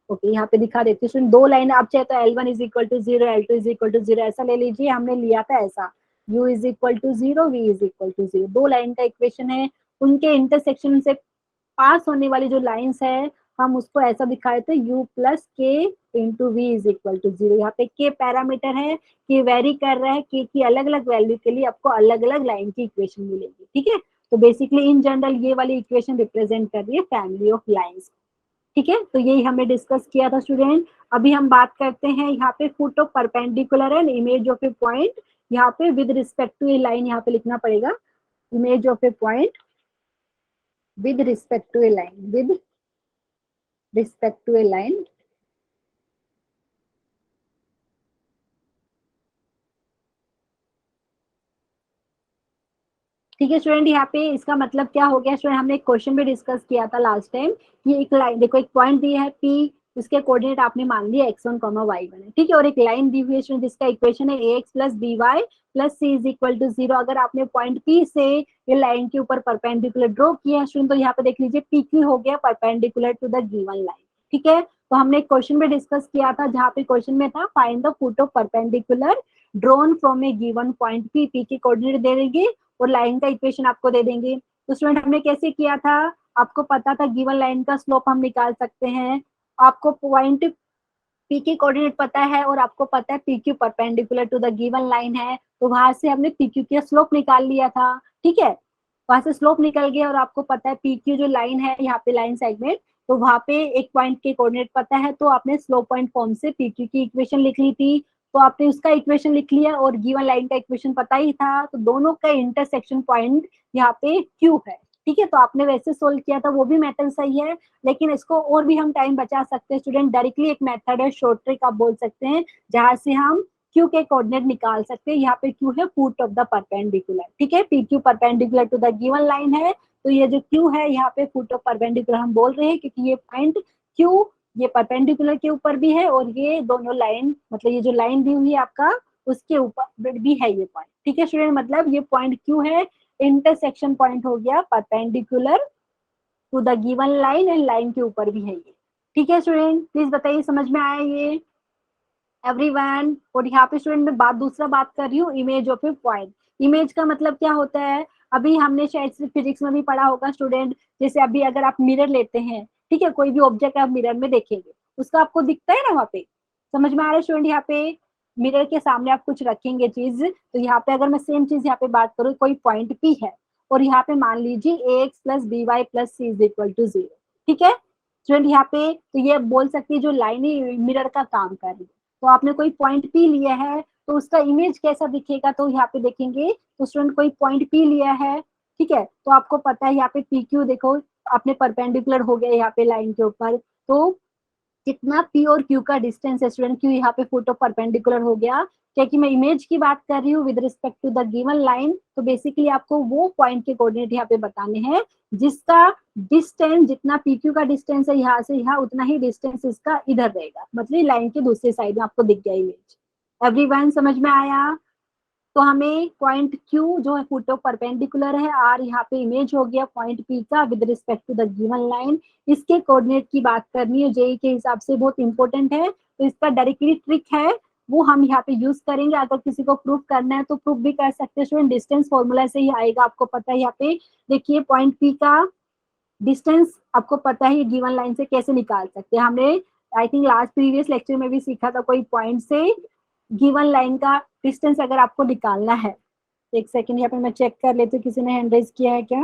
ओके यहाँ पे दिखा देती हूँ। 2 लाइन आप चाहे तो L1 is equal to 0, L2 is equal to 0 ऐसा ले लीजिए। हमने लिया था ऐसा, U is equal to 0, V is equal to 0। 2 line का इक्वेशन है, उनके इंटरसेक्शन से पास होने वाली जो लाइंस है हम उसको ऐसा दिखाए थे, u plus k into v is equal to 0। यहाँ पे के पैरामीटर है, के वेरी कर रहा है, के की अलग अलग वैल्यू के लिए आपको अलग अलग लाइन की इक्वेशन मिलेगी। ठीक है, तो बेसिकली इन जनरल ये वाली इक्वेशन रिप्रेजेंट कर रही है फैमिली ऑफ लाइंस। ठीक है, तो यही हमने डिस्कस किया था स्टूडेंट। अभी हम बात करते हैं यहाँ पे foot of perpendicular and image of a point. यहाँ पे with respect to a line यहाँ पे लिखना पड़ेगा, image of a point with respect to a line, with respect to a line। ठीक है स्टूडेंट, यहाँ पे इसका मतलब क्या हो गया स्टूडेंट, हमने एक क्वेश्चन भी डिस्कस किया था लास्ट टाइम। ये एक लाइन देखो, एक पॉइंट दिया है P, उसके कोऑर्डिनेट आपने मान लिया x1, y1 है। ठीक है, और एक लाइन दी हुई है स्टूडेंट जिसका इक्वेशन है ax plus by plus c is equal to 0। अगर आपने पॉइंट P से ये लाइन के ऊपर परपेंडिकुलर ड्रॉ किया है स्टूडेंट, तो यहाँ पे देख लीजिए PQ हो गया perpendicular to the given line. ठीक है, तो हमने एक क्वेश्चन भी डिस्कस किया था जहाँ पे क्वेश्चन में था find the foot of perpendicular drawn from A given point P। P की कोऑर्डिनेट दे देंगे और लाइन का इक्वेशन आपको दे देंगे। तो स्टूडेंट हमने कैसे किया था, आपको पता था गिवन लाइन का स्लोप हम निकाल सकते हैं। आपको पॉइंट पी की कोऑर्डिनेट पता है और आपको पता है P Q perpendicular to the given line है, तो वहां से हमने पी क्यू का स्लोप निकाल लिया था। ठीक है, वहां से स्लोप निकल गया और आपको पता है पी क्यू जो लाइन है यहाँ पे लाइन सेगमेंट, तो वहां पे एक पॉइंट के कोऑर्डिनेट पता है, तो आपने स्लोप पॉइंट फॉर्म से पी क्यू की इक्वेशन लिख ली थी। तो आपने उसका इक्वेशन लिख लिया और गिवन लाइन का इक्वेशन पता ही था, तो दोनों का इंटरसेक्शन पॉइंट यहाँ पे क्यू है। ठीक है, तो आपने वैसे सोल्व किया था, वो भी मेथड सही है, लेकिन इसको और भी हम टाइम बचा सकते हैं स्टूडेंट। डायरेक्टली एक मेथड है, शॉर्ट ट्रिक आप बोल सकते हैं, जहां से हम क्यू के कोऑर्डिनेट निकाल सकते हैं। यहाँ पे क्यू है फुट ऑफ द परपेंडिकुलर। ठीक है, P Q perpendicular to the given line है, तो ये जो क्यू है यहाँ पे फुट ऑफ परपेंडिकुलर हम बोल रहे हैं, क्योंकि ये पॉइंट क्यू ये परपेंडिकुलर के ऊपर भी है और ये दोनों लाइन, मतलब ये जो लाइन दी हुई है आपका उसके ऊपर भी है ये पॉइंट। ठीक है स्टूडेंट, मतलब ये पॉइंट क्यू है, इंटरसेक्शन पॉइंट हो गया perpendicular to the given line and line के ऊपर भी है ये। ठीक है स्टूडेंट, प्लीज बताइए समझ में आया ये एवरीवन। और यहाँ पे स्टूडेंट मैं दूसरा बात कर रही हूँ, image of a point. Image का मतलब क्या होता है, अभी हमने शायद से फिजिक्स में भी पढ़ा होगा स्टूडेंट। जैसे अभी अगर आप मिरर लेते हैं, ठीक है, कोई भी ऑब्जेक्ट आप मिरर में देखेंगे उसका आपको दिखता है ना वहाँ पे, समझ में आ रहा है स्टूडेंट। यहाँ पे मिरर के सामने आप कुछ रखेंगे चीज, तो यहाँ पे अगर मैं सेम चीज यहाँ पे बात करूँ, कोई पॉइंट पी है और यहाँ पे मान लीजिए ax plus b y plus c is equal to 0। ठीक है स्टूडेंट, यहाँ पे तो ये बोल सकती है जो लाइन मिरर का काम कर रही है। तो आपने कोई पॉइंट पी लिया है तो उसका इमेज कैसा दिखेगा, तो यहाँ पे देखेंगे तो स्टूडेंट कोई पॉइंट पी लिया है, ठीक है, तो आपको पता है यहाँ पे पी क्यू देखो आपने परपेंडिकुलर हो गया यहाँ पे लाइन के ऊपर, तो कितना पी और क्यू का डिस्टेंस है स्टूडेंट, क्यू यहाँ पे फुट ऑफ परपेंडिकुलर हो गया। क्योंकि मैं इमेज की बात कर रही हूँ with respect to the given line, तो बेसिकली आपको वो पॉइंट के कोऑर्डिनेट यहाँ पे बताने हैं जिसका डिस्टेंस जितना पी क्यू का डिस्टेंस है यहाँ से यहाँ, उतना ही डिस्टेंस इसका इधर रहेगा, मतलब लाइन के दूसरी साइड में आपको दिख गया इमेज। एवरीवन समझ में आया? तो हमें पॉइंट Q जो है फुट ऑफ परपेंडिकुलर है, R यहाँ पे इमेज हो गया पॉइंट P का with respect to the given line. इसके कोऑर्डिनेट की बात करनी है, जेई के हिसाब से बहुत इंपॉर्टेंट है, तो इसका डायरेक्टली ट्रिक है वो हम यहाँ पे यूज करेंगे। अगर किसी को प्रूफ करना है तो प्रूफ भी कर सकते हैं स्टूडेंट, डिस्टेंस फॉर्मूला से ही आएगा, आपको पता है। यहाँ पे देखिए पॉइंट P का डिस्टेंस आपको पता है गिवन लाइन से कैसे निकाल सकते हैं। हमने I think last previous lecture में भी सीखा था, कोई पॉइंट से गिवन लाइन का डिस्टेंस अगर आपको निकालना है। एक सेकंड यहाँ पे मैं चेक कर लेती हूँ किसी ने हैंड रेज किया है क्या।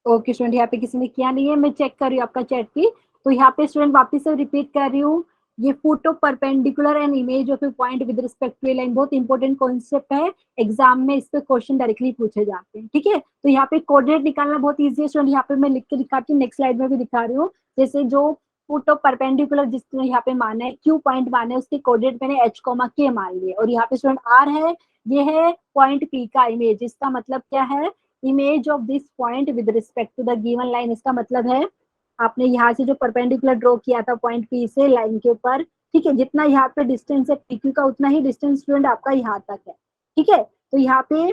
ओके स्टूडेंट, यहाँ पे किसी ने किया नहीं है, मैं चेक कर रही हूँ आपका चैट भी। तो यहाँ पे स्टूडेंट वापस से रिपीट कर रही हूँ, ये foot of perpendicular and image of a point with respect to a line बहुत इंपॉर्टेंट कॉन्सेप्ट है, एग्जाम में इस पे क्वेश्चन डायरेक्टली पूछे जाते हैं। ठीक है, तो यहाँ पे कोऑर्डिनेट निकालना बहुत इजी है स्टूडेंट, यहाँ पे मैं लिख के दिखाती हूँ, नेक्स्ट स्लाइड में भी दिखा रही हूँ। जैसे जो फोटो परपेंडिकुलर जिसने यहाँ पे माना है, क्यू पॉइंट माना है, उसके कोऑर्डिनेट मैंने एच कोमा के मान लिए, और यहाँ पे स्टूडेंट आर है, ये है पॉइंट पी का इमेज। इसका मतलब क्या है, image of this point with respect to the given line. इसका मतलब है आपने यहाँ से जो परपेंडिकुलर ड्रॉ किया था पॉइंट पी से लाइन के ऊपर, ठीक है, जितना यहाँ पे डिस्टेंस है पीक्यू का उतना ही डिस्टेंस स्टूडेंट आपका यहाँ तक है। ठीक है, तो यहाँ पे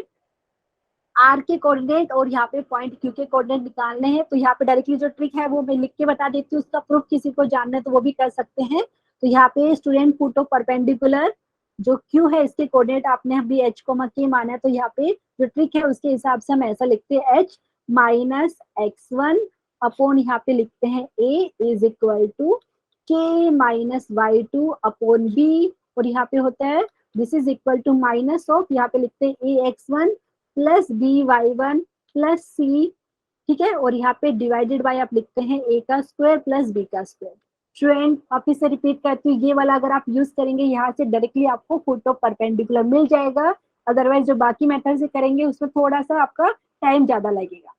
आर के कोऑर्डिनेट और यहाँ पे पॉइंट क्यू के कोऑर्डिनेट निकालने हैं। तो यहाँ पे डायरेक्टली जो ट्रिक है वो मैं लिख के बता देती हूँ, उसका प्रूफ किसी को जानना है तो वो भी कर सकते हैं। तो यहाँ पे स्टूडेंट फोटो परपेंडिकुलर जो क्यू है इसके कोऑर्डिनेट आपने अभी एच कोमा के माना है, तो यहाँ पे जो ट्रिक है उसके हिसाब से हम ऐसा लिखते हैं h minus x one upon यहाँ पे लिखते हैं a is equal to k minus y two upon b, और यहाँ पे होता है this is equal to minus of, यहाँ पे लिखते हैं a x one plus b y one plus c. ठीक है, और यहाँ पे डिवाइडेड बाय आप लिखते हैं ए का स्क्वायर प्लस बी का स्क्वायर। स्टूडेंट वापिस से रिपीट करती हूँ, ये वाला अगर आप यूज करेंगे यहाँ से डायरेक्टली आपको फोटो परपेंडिकुलर मिल जाएगा, अदरवाइज जो बाकी मेथड से करेंगे उसमें थोड़ा सा आपका टाइम ज्यादा लगेगा।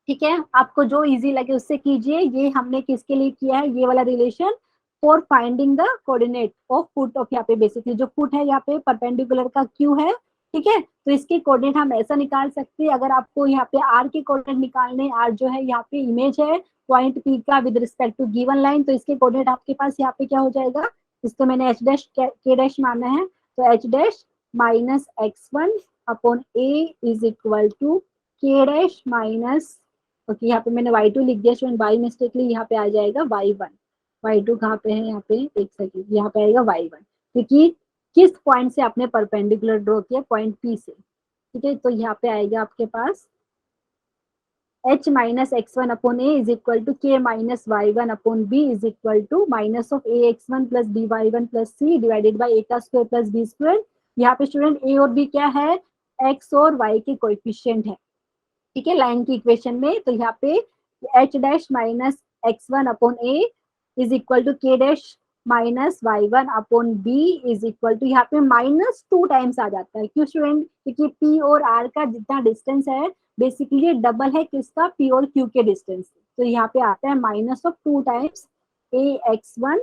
ठीक है, आपको जो इजी लगे उससे कीजिए। ये हमने किसके लिए किया है, ये वाला relation for finding the coordinate of foot of, यहाँ पे बेसिकली जो फुट है यहाँ पे परपेंडिकुलर का क्यू है। ठीक है, तो इसके कोऑर्डिनेट हम ऐसा निकाल सकते हैं, अगर आपको यहाँ पे आर के कोऑर्डिनेट निकालने, आर जो है यहाँ पे इमेज है पॉइंट पी का with respect to given line, तो इसके कोऑर्डिनेट आपके पास यहाँ पे क्या हो जाएगा, इसको मैंने एच डैश के डैश माना है, तो H dash minus x one upon a is equal to k dash minus, okay यहाँ पे मैंने y2 लिख दिया स्टूडेंट बाई मिस्टेकली, यहाँ पे आ जाएगा y1। y2 कहाँ पे है, यहाँ पे एक सेकंड, यहाँ पे आएगा y1, क्योंकि किस पॉइंट से आपने परपेंडिकुलर ड्रॉ किया, पॉइंट P से। ठीक है, तो यहाँ पे आएगा आपके पास h minus x one upon a is equal to k minus y one upon b is equal to minus of a x one plus b y one plus c divided by a का square plus b square. यहाँ पे student ए और B क्या है, x और Y के coefficient है। ठीक है, लाइन की इक्वेशन में, तो यहाँ पे h dash minus x one upon a is equal to k dash minus y one upon b is equal to, यहाँ पे माइनस टू टाइम्स आ जाता है, क्यों स्टूडेंट, क्योंकि पी और आर का जितना डिस्टेंस है बेसिकली डबल है किसका, पी और क्यू के डिस्टेंस, तो यहाँ पे आता है minus of two times a x one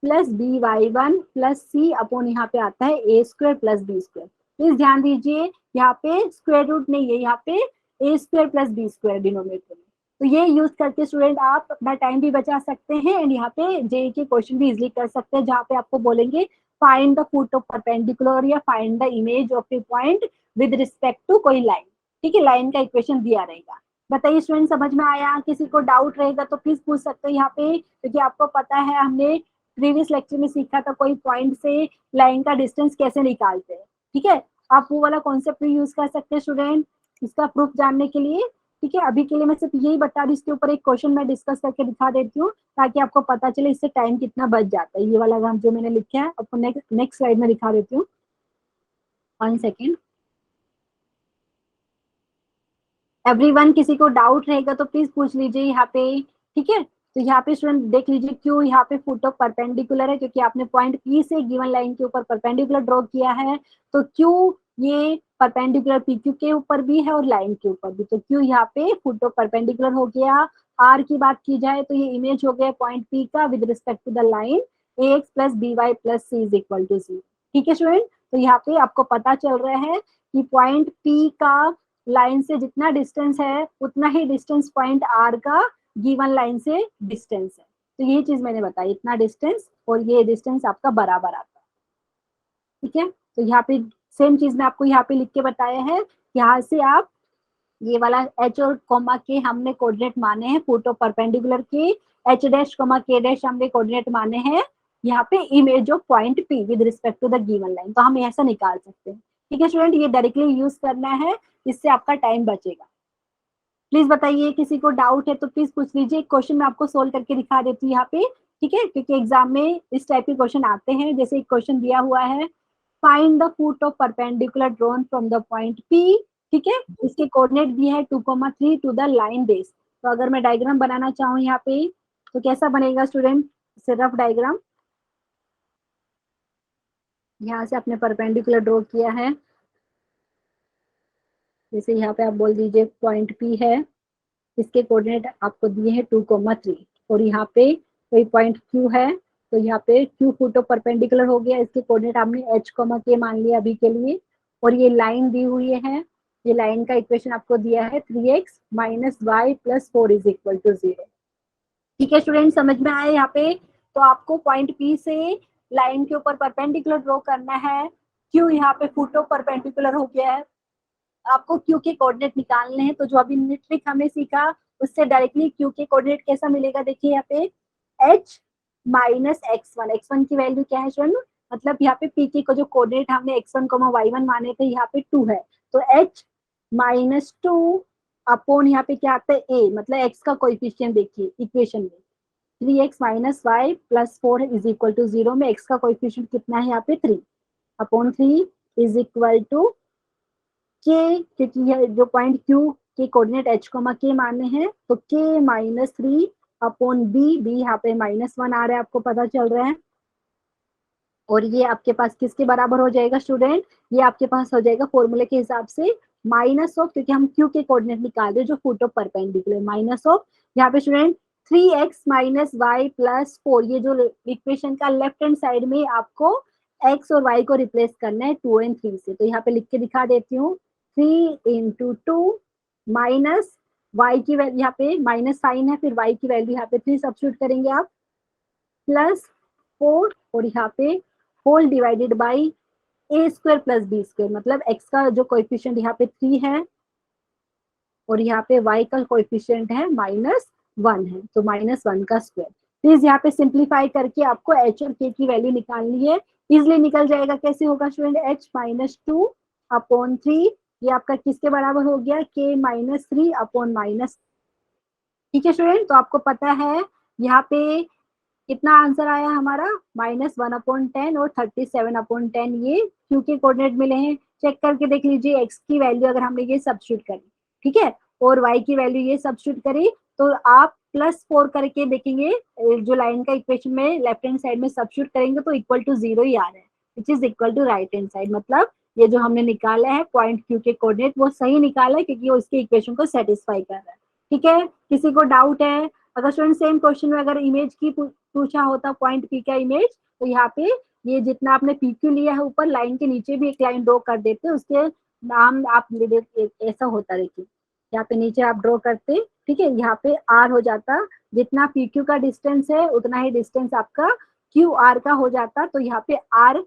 plus b y one plus c upon यहाँ पे आता है a square plus b square. Please ध्यान दीजिए, यहाँ पे स्क्वायर रूट नहीं है, यहाँ पे a square plus b square denominator में, तो ये यूज करके स्टूडेंट आप अपना टाइम भी बचा सकते हैं, एंड यहाँ पे जे के क्वेश्चन भी इजिली कर सकते हैं, जहाँ पे आपको बोलेंगे find the foot of perpendicular या find the image of a point with respect to कोई लाइन। ठीक है, लाइन का इक्वेशन दिया रहेगा। बताइए स्टूडेंट, समझ में आया, किसी को डाउट रहेगा तो प्लीज पूछ सकते हैं यहाँ पे, क्योंकि आपको पता है हमने प्रीवियस लेक्चर में सीखा था कोई पॉइंट से लाइन का डिस्टेंस कैसे निकालते हैं। ठीक है, आप वो वाला कॉन्सेप्ट भी यूज कर सकते हैं स्टूडेंट इसका प्रूफ जानने के लिए। ठीक है, अभी के लिए मैं सिर्फ यही बता रही, इसके ऊपर एक क्वेश्चन मैं डिस्कस करके दिखा देती हूँ ताकि आपको पता चले इससे टाइम कितना बच जाता है। ये वाला काम जो मैंने लिखा है आपको नेक्स्ट स्लाइड में दिखा देती हूँ, 1 सेकेंड। एवरीवन, किसी को डाउट रहेगा तो प्लीज पूछ लीजिए यहाँ पे। ठीक है, तो यहाँ पे स्टूडेंट देख लीजिए क्यों यहाँ पे फुट ऑफ परपेंडिकुलर है, क्योंकि आपने पॉइंट पी से गिवन लाइन के ऊपर परपेंडिकुलर ड्रॉ किया है, तो क्यों ये परपेंडिकुलर पी क्यू के ऊपर भी है और लाइन के ऊपर भी, तो क्यों यहाँ पे फुट ऑफ परपेंडिकुलर हो गया। आर की बात की जाए तो ये इमेज हो गया पॉइंट पी का with respect to the line a x plus b y plus c is equal to c. ठीक है स्टूडेंट, तो यहाँ पे आपको पता चल रहा है कि पॉइंट पी का लाइन से जितना डिस्टेंस है उतना ही डिस्टेंस पॉइंट आर का गिवन लाइन से डिस्टेंस है, तो ये चीज मैंने बताई, इतना डिस्टेंस और ये डिस्टेंस आपका बराबर आता है। ठीक है, तो यहाँ पे सेम चीज मैं आपको यहाँ पे लिख के बताया है, यहाँ से आप ये वाला एच और कोमा के हमने कोऑर्डिनेट माने हैं फुट ऑफ परपेंडिकुलर के, H dash comma k dash हमने कोऑर्डिनेट माने हैं यहाँ पे image of point P with respect to the given line, तो हम ऐसा निकाल सकते हैं। ठीक है स्टूडेंट, ये डायरेक्टली यूज करना है, इससे आपका टाइम बचेगा। प्लीज बताइए, किसी को डाउट है तो प्लीज पूछ लीजिए, क्वेश्चन मैं आपको सोल्व करके दिखा देती हूँ यहाँ पे। ठीक है, क्योंकि एग्जाम में इस टाइप के क्वेश्चन आते हैं, जैसे एक क्वेश्चन दिया हुआ है find the foot of perpendicular drawn from the point P. ठीक है, इसके कोऑर्डिनेट दिए है 2,3 टू द लाइन बेस। तो अगर मैं डायग्राम बनाना चाहूँ यहाँ पे तो कैसा बनेगा स्टूडेंट, रफ डायग्राम। यहाँ से आपने परपेंडिकुलर ड्रॉ किया है, जैसे यहाँ पे आप बोल दीजिए पॉइंट P है, इसके कोऑर्डिनेट आपको दिए हैं 2,3 और यहाँ पे कोई पॉइंट Q है, तो यहाँ पे Q फुटो परपेंडिकुलर हो गया, इसके कोऑर्डिनेट आपने H, K मान लिया अभी के लिए। और ये लाइन दी हुई है, ये लाइन का इक्वेशन आपको दिया है 3x minus y plus 4 is equal to 0। ठीक है स्टूडेंट, समझ में आया यहाँ पे। तो आपको पॉइंट P से लाइन के ऊपर परपेंडिकुलर ड्रॉ करना है। Q यहाँ पे फुटो परपेंडिकुलर हो गया है, आपको Q के कोऑर्डिनेट निकालने हैं। तो जो अभी ट्रिक हमने सीखा उससे डायरेक्टली Q के कोऑर्डिनेट कैसा मिलेगा, देखिए यहाँ पे H माइनस x1, x1 की वैल्यू क्या है स्टूडेंट, मतलब यहाँ पे P के को जो कोऑर्डिनेट हमने x1, y1 माने थे यहाँ पे 2 है, तो H माइनस 2 अपॉन यहाँ पे क्या आता है a, मतलब x का कोएफिशिएंट देखिए इक्वेशन में 3x minus y plus 4 is equal to 0 में x का कोएफिशिएंट कितना है यहाँ पे 3 अपॉन 3 इज इक्वल टू के, क्योंकि यह जो पॉइंट Q के कोऑर्डिनेट H, K माने हैं, तो K माइनस 3 अपॉन B यहाँ पे -1 आ रहा है, आपको पता चल रहा है। और ये आपके पास किसके बराबर हो जाएगा स्टूडेंट, ये आपके पास हो जाएगा फॉर्मूले के हिसाब से माइनस ऑफ, क्योंकि हम Q के कोऑर्डिनेट निकाल रहे हैं जो foot of perpendicular, minus of यहाँ पे student 3x minus y plus 4, ये जो इक्वेशन का लेफ्ट हैंड साइड में आपको x और y को रिप्लेस करना है 2 और 3 से। तो यहाँ पे लिख के दिखा देती हूँ 3 इंटू 2 माइनस y की वैल्यू, यहाँ पे माइनस साइन है, फिर y की वैल्यू यहाँ पे 3 सब्स्टिट्यूट करेंगे आप, प्लस 4 और यहाँ पे whole divided by a square plus b square, मतलब x का जो कोएफिशिएंट यहाँ पे 3 है और यहाँ पे y का कोएफिशिएंट है -1 है, तो -1 का स्क्वायर। प्लीज यहाँ पे सिंप्लीफाई करके आपको h और k की वैल्यू निकालनी है, इजिली निकल जाएगा। कैसे होगा स्टूडेंट, h माइनस 2 अपॉन 3, ये आपका किसके बराबर हो गया, k माइनस 3 अपॉन माइनस। ठीक है स्टूडेंट, तो आपको पता है यहाँ पे कितना आंसर आया हमारा, -1/10 और 37/10, ये Q के कोऑर्डिनेट मिले हैं। चेक करके देख लीजिए, x की वैल्यू अगर हमने ये सब्स्टिट्यूट करी, ठीक है, और y की वैल्यू ये सब्स्टिट्यूट करी, तो आप +4 करके देखेंगे, जो लाइन का इक्वेशन में लेफ्ट हैंड साइड में सब्स्टिट्यूट करेंगे तो इक्वल टू 0 ही आ रहा है, which is equal to right hand side. मतलब ये जो हमने निकाला है पॉइंट Q के कोऑर्डिनेट वो सही निकाला है, क्योंकि वो इसके इक्वेशन को सेटिस्फाई कर रहा है। ठीक है, किसी को डाउट है, अगर स्टूडेंट सेम क्वेश्चन में अगर इमेज की पूछा होता पॉइंट P का इमेज, तो यहाँ पे ये जितना आपने PQ लिया है ऊपर लाइन के नीचे भी एक लाइन ड्रॉ कर देते, उसके नाम आप ले देते, ऐसा होता। देखिए यहाँ पे नीचे आप ड्रॉ करते, ठीक है, यहाँ पे R हो जाता, जितना PQ का डिस्टेंस है उतना ही डिस्टेंस आपका QR का हो जाता, तो यहाँ पे R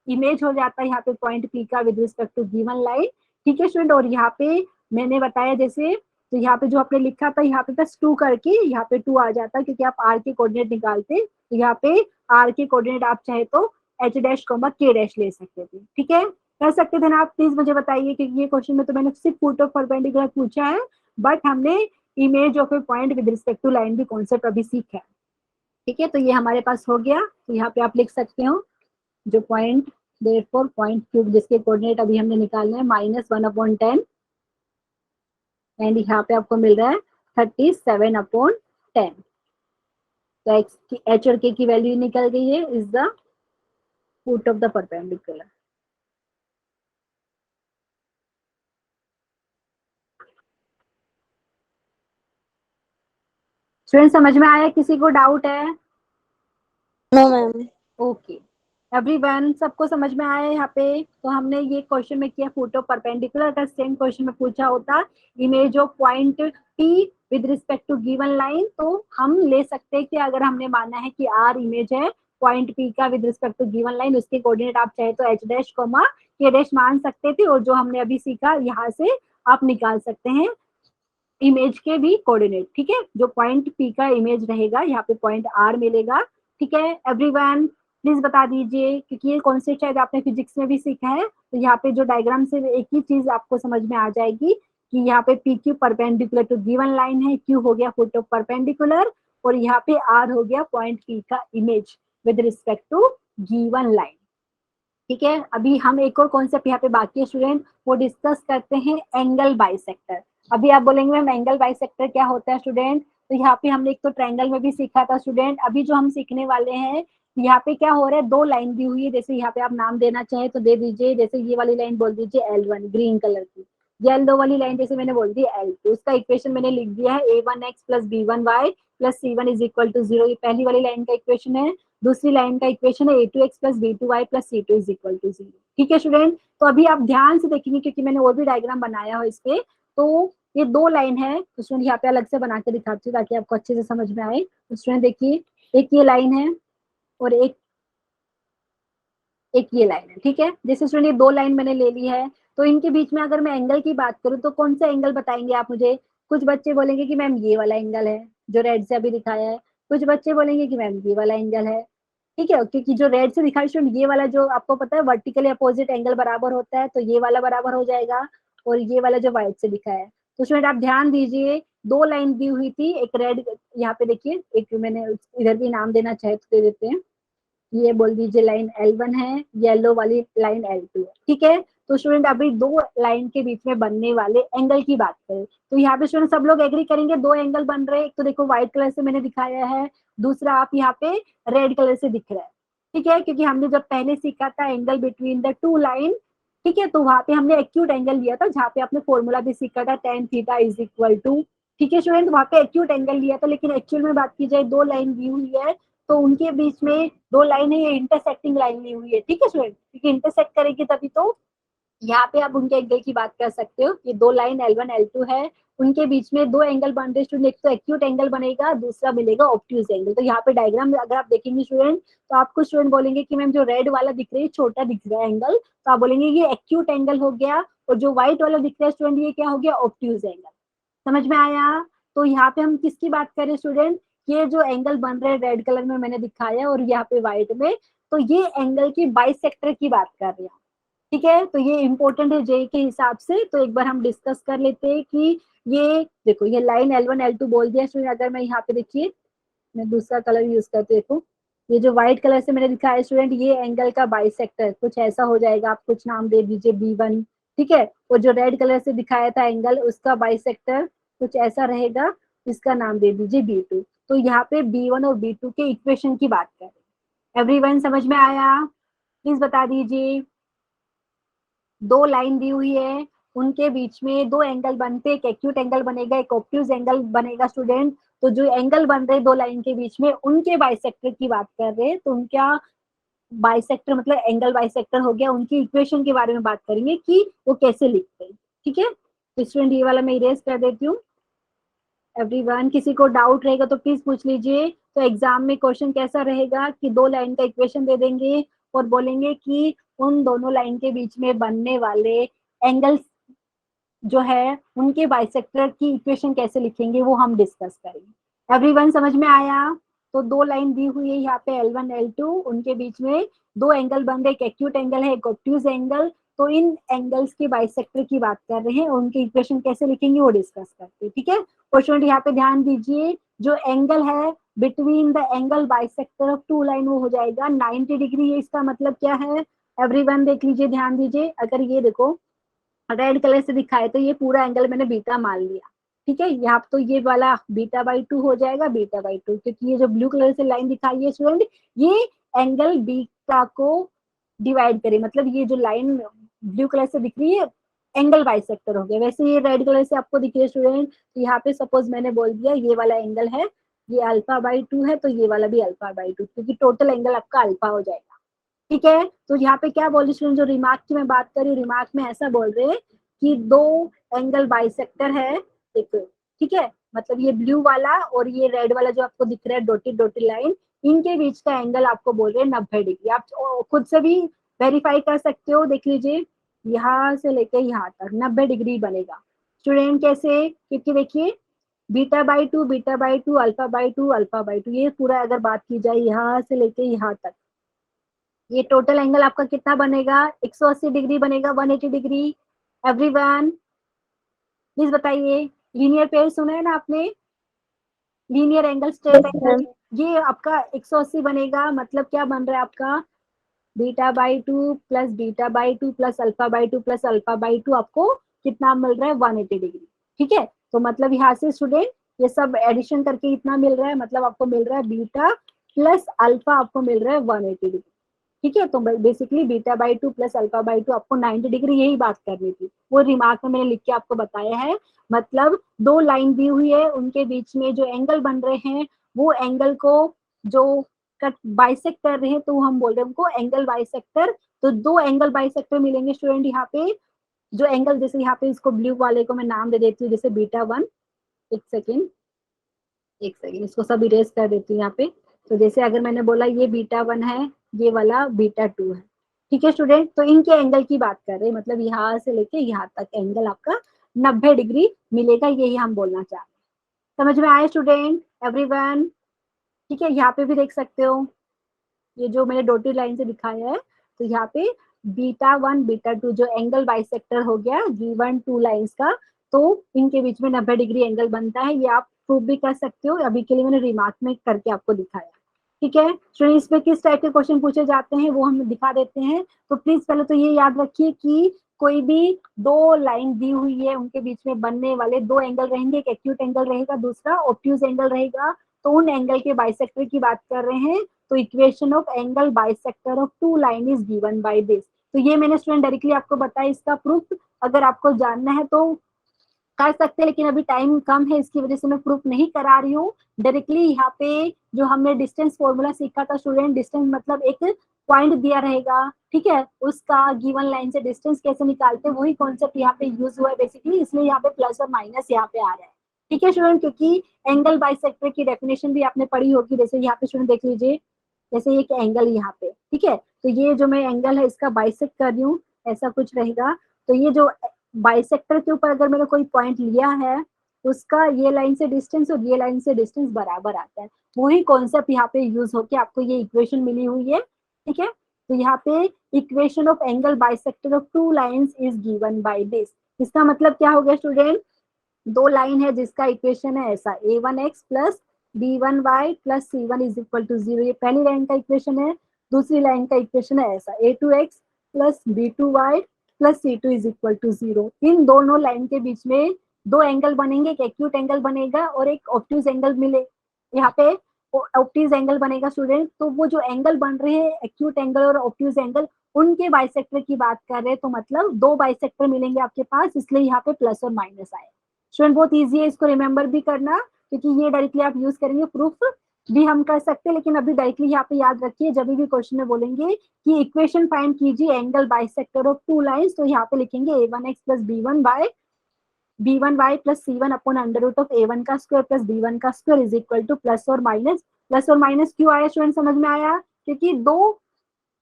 इमेज हो जाता है यहाँ पे पॉइंट P का with respect to given line. ठीक है स्टूडेंट, और यहाँ पे मैंने बताया जैसे, तो यहाँ पे जो आपने लिखा था यहाँ पे बस 2 करके यहाँ पे 2 आ जाता, क्योंकि आप R के कोऑर्डिनेट निकालते, तो यहाँ पे R के कोऑर्डिनेट आप चाहे तो H डैश K डैश ले सकते थे। ठीक है, कर सकते थे ना आप, प्लीज मुझे बताइए, क्योंकि ये क्वेश्चन में तो मैंने सिर्फ फुट ऑफ परपेंडिकुलर पूछा है, बट हमने image of a point with respect to line भी कॉन्सेप्ट अभी सीखा है। ठीक है, तो ये हमारे पास हो गया, तो यहाँ पे आप लिख सकते हो जो पॉइंट, देयरफॉर पॉइंट Q जिसके कोऑर्डिनेट अभी हमने निकालने हैं -1/10, एंड यहाँ पे आपको मिल रहा है 37/10। तो x की h और k की वैल्यू निकल गई है, is the foot of the perpendicular. Student समझ में आया, किसी को डाउट है? No ma'am. ओके एवरीवन, सबको समझ में आया यहाँ पे। तो हमने ये क्वेश्चन में किया फुट ऑफ परपेंडिकुलर, अगर सेम क्वेश्चन में पूछा होता image of point P with respect to given line, तो हम ले सकते हैं कि अगर हमने माना है कि R इमेज है पॉइंट P का with respect to given line, उसके कोऑर्डिनेट आप चाहे तो H डैश K डैश मान सकते थे, और जो हमने अभी सीखा यहाँ से आप निकाल सकते हैं इमेज के भी कोऑर्डिनेट। ठीक है, जो पॉइंट P का इमेज रहेगा यहाँ पे पॉइंट R मिलेगा। ठीक है एवरीवन, प्लीज बता दीजिए, क्योंकि ये कॉन्सेप्ट शायद आपने फिजिक्स में भी सीखा है, तो यहाँ पे जो डायग्राम से एक ही चीज आपको समझ में आ जाएगी कि यहाँ पे PQ perpendicular to given line है, Q हो गया फुट ऑफ परपेंडिकुलर, और यहाँ पे R हो गया पॉइंट P का image with respect to given line. ठीक है, अभी हम एक और कॉन्सेप्ट यहाँ पे बाकी है स्टूडेंट, वो डिस्कस करते हैं एंगल बाइसेक्टर। अभी आप बोलेंगे मैम एंगल बाइसेक्टर क्या होता है स्टूडेंट, तो यहाँ पे हमने एक तो ट्रायंगल में भी सीखा था स्टूडेंट, अभी जो हम सीखने वाले हैं यहाँ पे क्या हो रहा है, दो लाइन दी हुई है, जैसे यहाँ पे आप नाम देना चाहे तो दे दीजिए, जैसे ये वाली लाइन बोल दीजिए L1 ग्रीन कलर की, येलो वाली लाइन जैसे मैंने बोल दी L2, उसका इक्वेशन मैंने लिख दिया है A1x plus B1y plus C1 is equal to 0, ये पहली वाली लाइन का इक्वेशन है। दूसरी लाइन का इक्वेशन है A2x plus B2y plus C2 is equal to 0। ठीक है स्टूडेंट, तो अभी आप ध्यान से देखेंगे क्योंकि मैंने और भी डायग्राम बनाया हो इस पे, तो ये दो लाइन है, तो स्टूडेंट यहाँ पे अलग से बना के दिखाती हूँ ताकि आपको अच्छे से समझ में आए। तो स्टूडेंट देखिए, एक ये लाइन है और एक एक ये लाइन है। ठीक है, जैसे स्टूडेंट ये दो लाइन मैंने ले ली है, तो इनके बीच में अगर मैं एंगल की बात करूँ तो कौन सा एंगल बताएंगे आप मुझे। कुछ बच्चे बोलेंगे कि मैम ये वाला एंगल है जो रेड से अभी दिखाया है, कुछ बच्चे बोलेंगे कि मैम ये वाला एंगल है। ठीक है, क्योंकि जो रेड से दिखाई स्टूडेंट ये वाला जो आपको पता है वर्टिकली अपोजिट एंगल बराबर होता है, तो ये वाला बराबर हो जाएगा, और ये वाला जो व्हाइट से दिखा है। तो स्टूडेंट आप ध्यान दीजिए, दो लाइन दी हुई थी, एक रेड, यहाँ पे देखिए एक मैंने इधर भी नाम देना चाहे तो दे देते हैं, ये बोल दीजिए लाइन L1 है, येलो वाली लाइन L2 है। ठीक है, तो स्टूडेंट अभी दो लाइन के बीच में बनने वाले एंगल की बात करें तो यहाँ पे स्टूडेंट सब लोग एग्री करेंगे दो एंगल बन रहे हैं, एक तो देखो व्हाइट कलर से मैंने दिखाया है, दूसरा आप यहाँ पे रेड कलर से दिख रहा है। ठीक है, क्योंकि हमने जब पहले सीखा था angle between the two line, ठीक है, तो वहां पे हमने एक्यूट एंगल लिया था, जहाँ पे आपने फॉर्मूला भी सीखा था tan theta is equal to, ठीक है स्टूडेंट, वहां पे एक्यूट एंगल लिया था। लेकिन एक्चुअल में बात की जाए दो लाइन दी हुई है, तो उनके बीच में दो लाइन है, ये इंटरसेक्टिंग लाइन ली हुई है। ठीक है स्टूडेंट, क्योंकि इंटरसेक्ट करेगी तभी तो यहाँ पे आप उनके एंगल की बात कर सकते हो। ये दो लाइन L1 L2 है, उनके बीच में दो एंगल बन रहे स्टूडेंट, एक तो एक्यूट एंगल बनेगा, दूसरा मिलेगा ऑब्ट्यूज एंगल। तो यहाँ पे डायग्राम अगर आप देखेंगे स्टूडेंट, तो आपको स्टूडेंट बोलेंगे कि मैम जो रेड वाला दिख रहा है छोटा दिख रहा है एंगल, तो आप बोलेंगे ये एक्यूट एंगल हो गया, और जो व्हाइट वाला दिख रहा है स्टूडेंट ये क्या हो गया, ऑब्ट्यूज एंगल। समझ में आया। तो यहाँ पे हम किसकी बात करें स्टूडेंट, ये जो एंगल बन रहे हैं रेड कलर में मैंने दिखाया और यहाँ पे व्हाइट में, तो ये एंगल की बाइसेक्टर की बात कर रहे हैं। ठीक है, तो ये इंपॉर्टेंट है जे के हिसाब से, तो एक बार हम डिस्कस कर लेते हैं कि ये देखो ये लाइन L1 L2 बोल दिया स्टूडेंट। अगर मैं यहाँ पे देखिए मैं दूसरा कलर यूज करती हूँ, देखो ये जो व्हाइट कलर से मैंने दिखाया स्टूडेंट, ये एंगल का बाइसेक्टर कुछ ऐसा हो जाएगा, आप कुछ नाम दे दीजिए B1। ठीक है, और जो रेड कलर से दिखाया था एंगल उसका बाइसेक्टर कुछ ऐसा रहेगा, इसका नाम दे दीजिए B2। तो यहाँ पे B1 और B2 के इक्वेशन की बात करें। एवरीवन समझ में आया, प्लीज बता दीजिए। दो लाइन दी हुई है, उनके बीच में दो एंगल बनते, एक एक्यूट एंगल बनेगा, एक ऑब्ट्यूज एंगल बनेगा स्टूडेंट। तो जो एंगल बन रहे दो लाइन के बीच में उनके बाइसेक्टर की बात कर रहे हैं, तो उनका बाइसेक्टर मतलब एंगल बाइसेक्टर हो गया, उनकी इक्वेशन के बारे में बात करेंगे कि वो कैसे लिखते हैं। ठीक है, तो स्टूडेंट ये वाला मैं इरेज कर देती हूँ। एवरीवन किसी को डाउट रहेगा तो प्लीज पूछ लीजिए। तो एग्जाम में क्वेश्चन कैसा रहेगा कि दो लाइन का इक्वेशन दे देंगे और बोलेंगे कि उन दोनों लाइन के बीच में बनने वाले एंगल्स जो है उनके बाइसेक्टर की इक्वेशन कैसे लिखेंगे वो हम डिस्कस करेंगे। एवरीवन समझ में आया। तो दो लाइन दी हुई है यहाँ पे L1 L2, उनके बीच में दो एंगल बन रहे, एक एक्यूट एंगल है एक ऑब्ट्यूज एंगल। तो इन एंगल्स के बाइसेक्टर की बात कर रहे हैं, उनकी इक्वेशन कैसे लिखेंगे वो डिस्कस करते हैं। ठीक है, क्वेश्चन यहाँ पे ध्यान दीजिए, जो एंगल है between the angle bisector of two line वो हो जाएगा 90 डिग्री। इसका मतलब क्या है, एवरीवन देख लीजिए, ध्यान दीजिए। अगर ये देखो रेड कलर से दिखाए तो ये पूरा एंगल मैंने बीटा मान लिया। ठीक है, यहाँ तो ये वाला β/2 हो जाएगा, β/2, क्योंकि ये जो ब्लू कलर से लाइन दिखाई है स्टूडेंट, ये एंगल बीटा को डिवाइड करे, मतलब ये जो लाइन ब्लू कलर से दिख रही है एंगल बाइसेक्टर हो गया। वैसे ये रेड कलर से आपको दिख रही है स्टूडेंट, तो यहाँ पे सपोज मैंने बोल दिया ये वाला एंगल है, ये α/2 है, तो ये वाला भी α/2, क्योंकि टोटल एंगल आपका अल्फा हो जाएगा। ठीक है, तो यहाँ पे क्या बोल रही जो रिमार्क की मैं बात कर रही हूँ, रिमार्क में ऐसा बोल रहे हैं कि दो एंगल बाइसेक्टर है एक। ठीक है, मतलब ये ब्लू वाला और ये रेड वाला जो आपको दिख रहा है डॉटेड डॉटेड लाइन, इनके बीच का एंगल आपको बोल रहे हैं 90 डिग्री। आप खुद से भी वेरीफाई कर सकते हो, देख लीजिए यहाँ से लेके यहाँ तक 90 डिग्री बनेगा। स्टूडेंट कैसे, क्योंकि देखिए β/2 β/2 α/2 α/2, ये पूरा अगर बात की जाए यहाँ से लेके यहाँ तक, ये टोटल एंगल आपका कितना बनेगा, 180 डिग्री बनेगा, 180 डिग्री। एवरीवन प्लीज बताइए, लीनियर पेयर सुना है ना आपने, linear angle straight Yes, angle, ma'am. ये आपका 180 बनेगा, मतलब क्या बन रहा है आपका beta by two plus beta by two plus alpha by two plus alpha by two आपको कितना मिल रहा है 180 डिग्री। ठीक है, तो मतलब यहाँ से स्टूडेंट ये सब एडिशन करके इतना मिल रहा है, मतलब आपको मिल रहा है बीटा प्लस अल्फा आपको मिल रहा है 180 डिग्री। ठीक है, तो basically beta by two plus alpha by two आपको 90 डिग्री यही बात करनी थी, वो रिमार्क में मैंने लिख के आपको बताया है। मतलब दो लाइन दी हुई है, उनके बीच में जो एंगल बन रहे हैं वो एंगल को जो कट बाइसेक्ट कर रहे हैं तो हम बोल रहे हैं उनको एंगल बाइसेक्टर। तो दो एंगल बाइसेक्टर मिलेंगे स्टूडेंट यहाँ पे, जो एंगल जैसे यहाँ पे इसको ब्लू वाले को मैं नाम दे देती हूँ जैसे बीटा वन। एक सेकेंड इसको सब इरेज कर देती हूँ यहाँ पे। तो जैसे अगर मैंने बोला ये बीटा वन है, ये वाला बीटा टू है। ठीक है स्टूडेंट, तो इनके एंगल की बात कर रहे हैं, मतलब यहाँ से लेके यहाँ तक एंगल आपका 90 डिग्री मिलेगा, यही हम बोलना चाह रहे हैं। समझ में आए स्टूडेंट एवरीवन? ठीक है, यहाँ पे भी देख सकते हो ये जो मैंने डॉटेड लाइन से दिखाया है, तो यहाँ पे बीटा वन बीटा टू जो एंगल बाइसेक्टर हो गया गिवन टू लाइंस का, तो इनके बीच में 90 डिग्री एंगल बनता है। ये आप प्रूव भी कर सकते हो, अभी के लिए मैंने रिमार्क में करके आपको दिखाया। ठीक है स्टूडेंट, इसमें किस टाइप के क्वेश्चन पूछे जाते हैं वो हम दिखा देते हैं। तो प्लीज पहले तो ये याद रखिए कि कोई भी दो लाइन दी हुई है, उनके बीच में बनने वाले दो एंगल रहेंगे, एक एक्यूट एंगल रहेगा, दूसरा ऑब्ट्यूज एंगल रहेगा। तो उन एंगल के बाइसेक्टर की बात कर रहे हैं, तो equation of angle bisector of two line is given by this. तो ये मैंने स्टूडेंट डायरेक्टली आपको बताया, इसका प्रूफ अगर आपको जानना है तो कर सकते हैं, लेकिन अभी टाइम कम है इसकी वजह से मैं प्रूफ नहीं करा रही हूँ। डायरेक्टली यहाँ पे जो हमने डिस्टेंस फॉर्मूला सीखा था स्टूडेंट, डिस्टेंस मतलब एक पॉइंट दिया रहेगा, ठीक है, उसका गिवन लाइन से डिस्टेंस कैसे निकालते हैं वही कॉन्सेप्ट यहाँ पे यूज हुआ है बेसिकली, इसलिए यहाँ पे प्लस और माइनस यहाँ पे आ रहा है। ठीक है स्टूडेंट, क्योंकि एंगल बाइसेक्टर की डेफिनेशन भी आपने पढ़ी होगी, जैसे यहाँ पे स्टूडेंट देख लीजिए, जैसे एक एंगल यहाँ पे, ठीक है, तो ये जो मैं एंगल है इसका बाइसेक्ट कर रही हूँ, ऐसा कुछ रहेगा। तो ये जो बाइसेक्टर के ऊपर अगर मैंने कोई पॉइंट लिया है, उसका ये लाइन से डिस्टेंस और ये लाइन से डिस्टेंस बराबर आता है, वही कॉन्सेप्ट यहाँ पे यूज होके आपको ये इक्वेशन मिली हुई है। ठीक है, तो यहाँ पे equation of angle bisector of two lines is given by this. इसका मतलब क्या हो गया स्टूडेंट, दो लाइन है जिसका इक्वेशन है ऐसा a1x plus b1y plus c1 is equal to 0, ये पहली लाइन का इक्वेशन है। दूसरी लाइन का इक्वेशन है ऐसा a2x plus b2y plus c2 is equal to 0। इन दोनों लाइन के बीच में दो एंगल बनेंगे, एक एक्यूट एंगल बनेगा और एक ऑब्ट्यूज एंगल मिले, यहाँ पे ऑब्ट्यूज एंगल बनेगा स्टूडेंट। तो वो जो एंगल बन रहे हैं एक्यूट एंगल और ऑब्ट्यूज एंगल, उनके बाइसेक्टर की बात कर रहे हैं, तो मतलब दो बाइसेक्टर मिलेंगे आपके पास, इसलिए यहाँ पे प्लस और माइनस आए। स्टूडेंट बहुत इजी है, इसको रिमेंबर भी करना, क्योंकि ये डायरेक्टली आप यूज करेंगे, प्रूफ भी हम कर सकते हैं, लेकिन अभी डायरेक्टली यहाँ पे याद रखिए, जब भी क्वेश्चन में बोलेंगे कि इक्वेशन फाइंड कीजिए angle bisector of two lines, तो यहाँ पे लिखेंगे a1x plus b1y plus c1 upon under root of a1 का स्क्वायर प्लस b1 का square is equal to plus और माइनस। प्लस और माइनस क्यों आया स्टूडेंट, समझ में आया? क्योंकि दो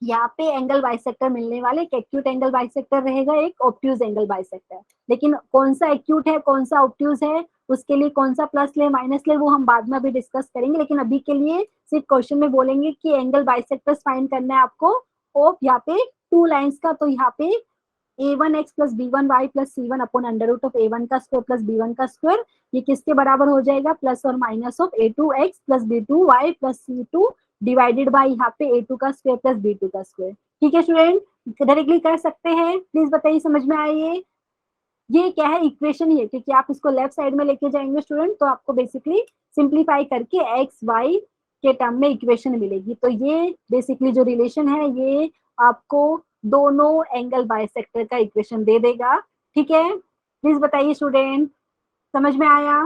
यहाँ पे एंगल बाइसेक्टर मिलने वाले, एक एक्यूट एंगल बाइसेक्टर रहेगा, एक ऑब्ट्यूज एंगल बाइसेक्टर, लेकिन कौन सा एक्यूट है कौन सा ऑब्ट्यूज है, उसके लिए कौन सा प्लस ले माइनस ले वो हम बाद में अभी डिस्कस करेंगे, लेकिन अभी के लिए सिर्फ क्वेश्चन में बोलेंगे कि एंगल बाइसेक्टर्स फाइंड करना है आपको ऑफ यहाँ पे टू लाइंस का। तो यहाँ पे a1x plus b1y plus c1 upon under root of a1 का स्क्वायर प्लस b1 का स्क्वायर, ये किसके बराबर हो जाएगा, प्लस और minus of a2x plus b2y plus c2 divided by यहाँ पे a2 का स्क्वायर प्लस b2 का स्क्वायर। ठीक है स्टूडेंट, डायरेक्टली कर सकते हैं, प्लीज बताइए समझ में आए? ये क्या है, इक्वेशन ही है, क्योंकि आप इसको लेफ्ट साइड में लेके जाएंगे स्टूडेंट तो आपको बेसिकली सिंप्लीफाई करके एक्स वाई के टर्म में इक्वेशन मिलेगी। तो ये बेसिकली जो रिलेशन है ये आपको दोनों एंगल बाइसेक्टर का इक्वेशन दे देगा। ठीक है, प्लीज बताइए स्टूडेंट समझ में आया?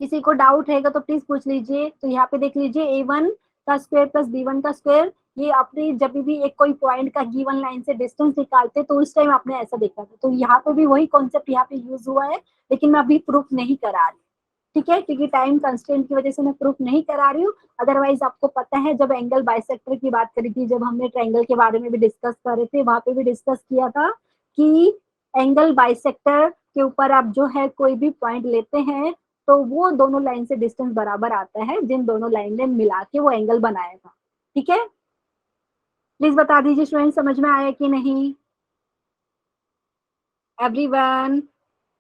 किसी को डाउट रहेगा तो प्लीज पूछ लीजिए। तो यहाँ पे देख लीजिए a1 का स्क्वायर प्लस b1 का स्क्वायर, ये आपने जब भी एक कोई पॉइंट का गिवन लाइन से डिस्टेंस निकालते तो उस टाइम आपने ऐसा देखा था, तो यहाँ पे भी वही कॉन्सेप्ट यहाँ पे यूज हुआ है, लेकिन मैं अभी प्रूफ नहीं करा रही। ठीक है, क्योंकि टाइम कंस्टेंट की वजह से मैं प्रूफ नहीं करा रही हूँ। अदरवाइज आपको पता है जब एंगल बाइसेक्टर की बात करी थी, जब हमने ट्रायंगल के बारे में भी डिस्कस कर रहे थे, वहां पे भी डिस्कस किया था कि एंगल बाइसेक्टर के ऊपर आप जो है कोई भी पॉइंट लेते हैं तो वो दोनों लाइन से डिस्टेंस बराबर आता है, जिन दोनों लाइन ने मिला के वो एंगल बनाया था। ठीक है, प्लीज बता दीजिए स्टूडेंट समझ में आया कि नहीं एवरीवन?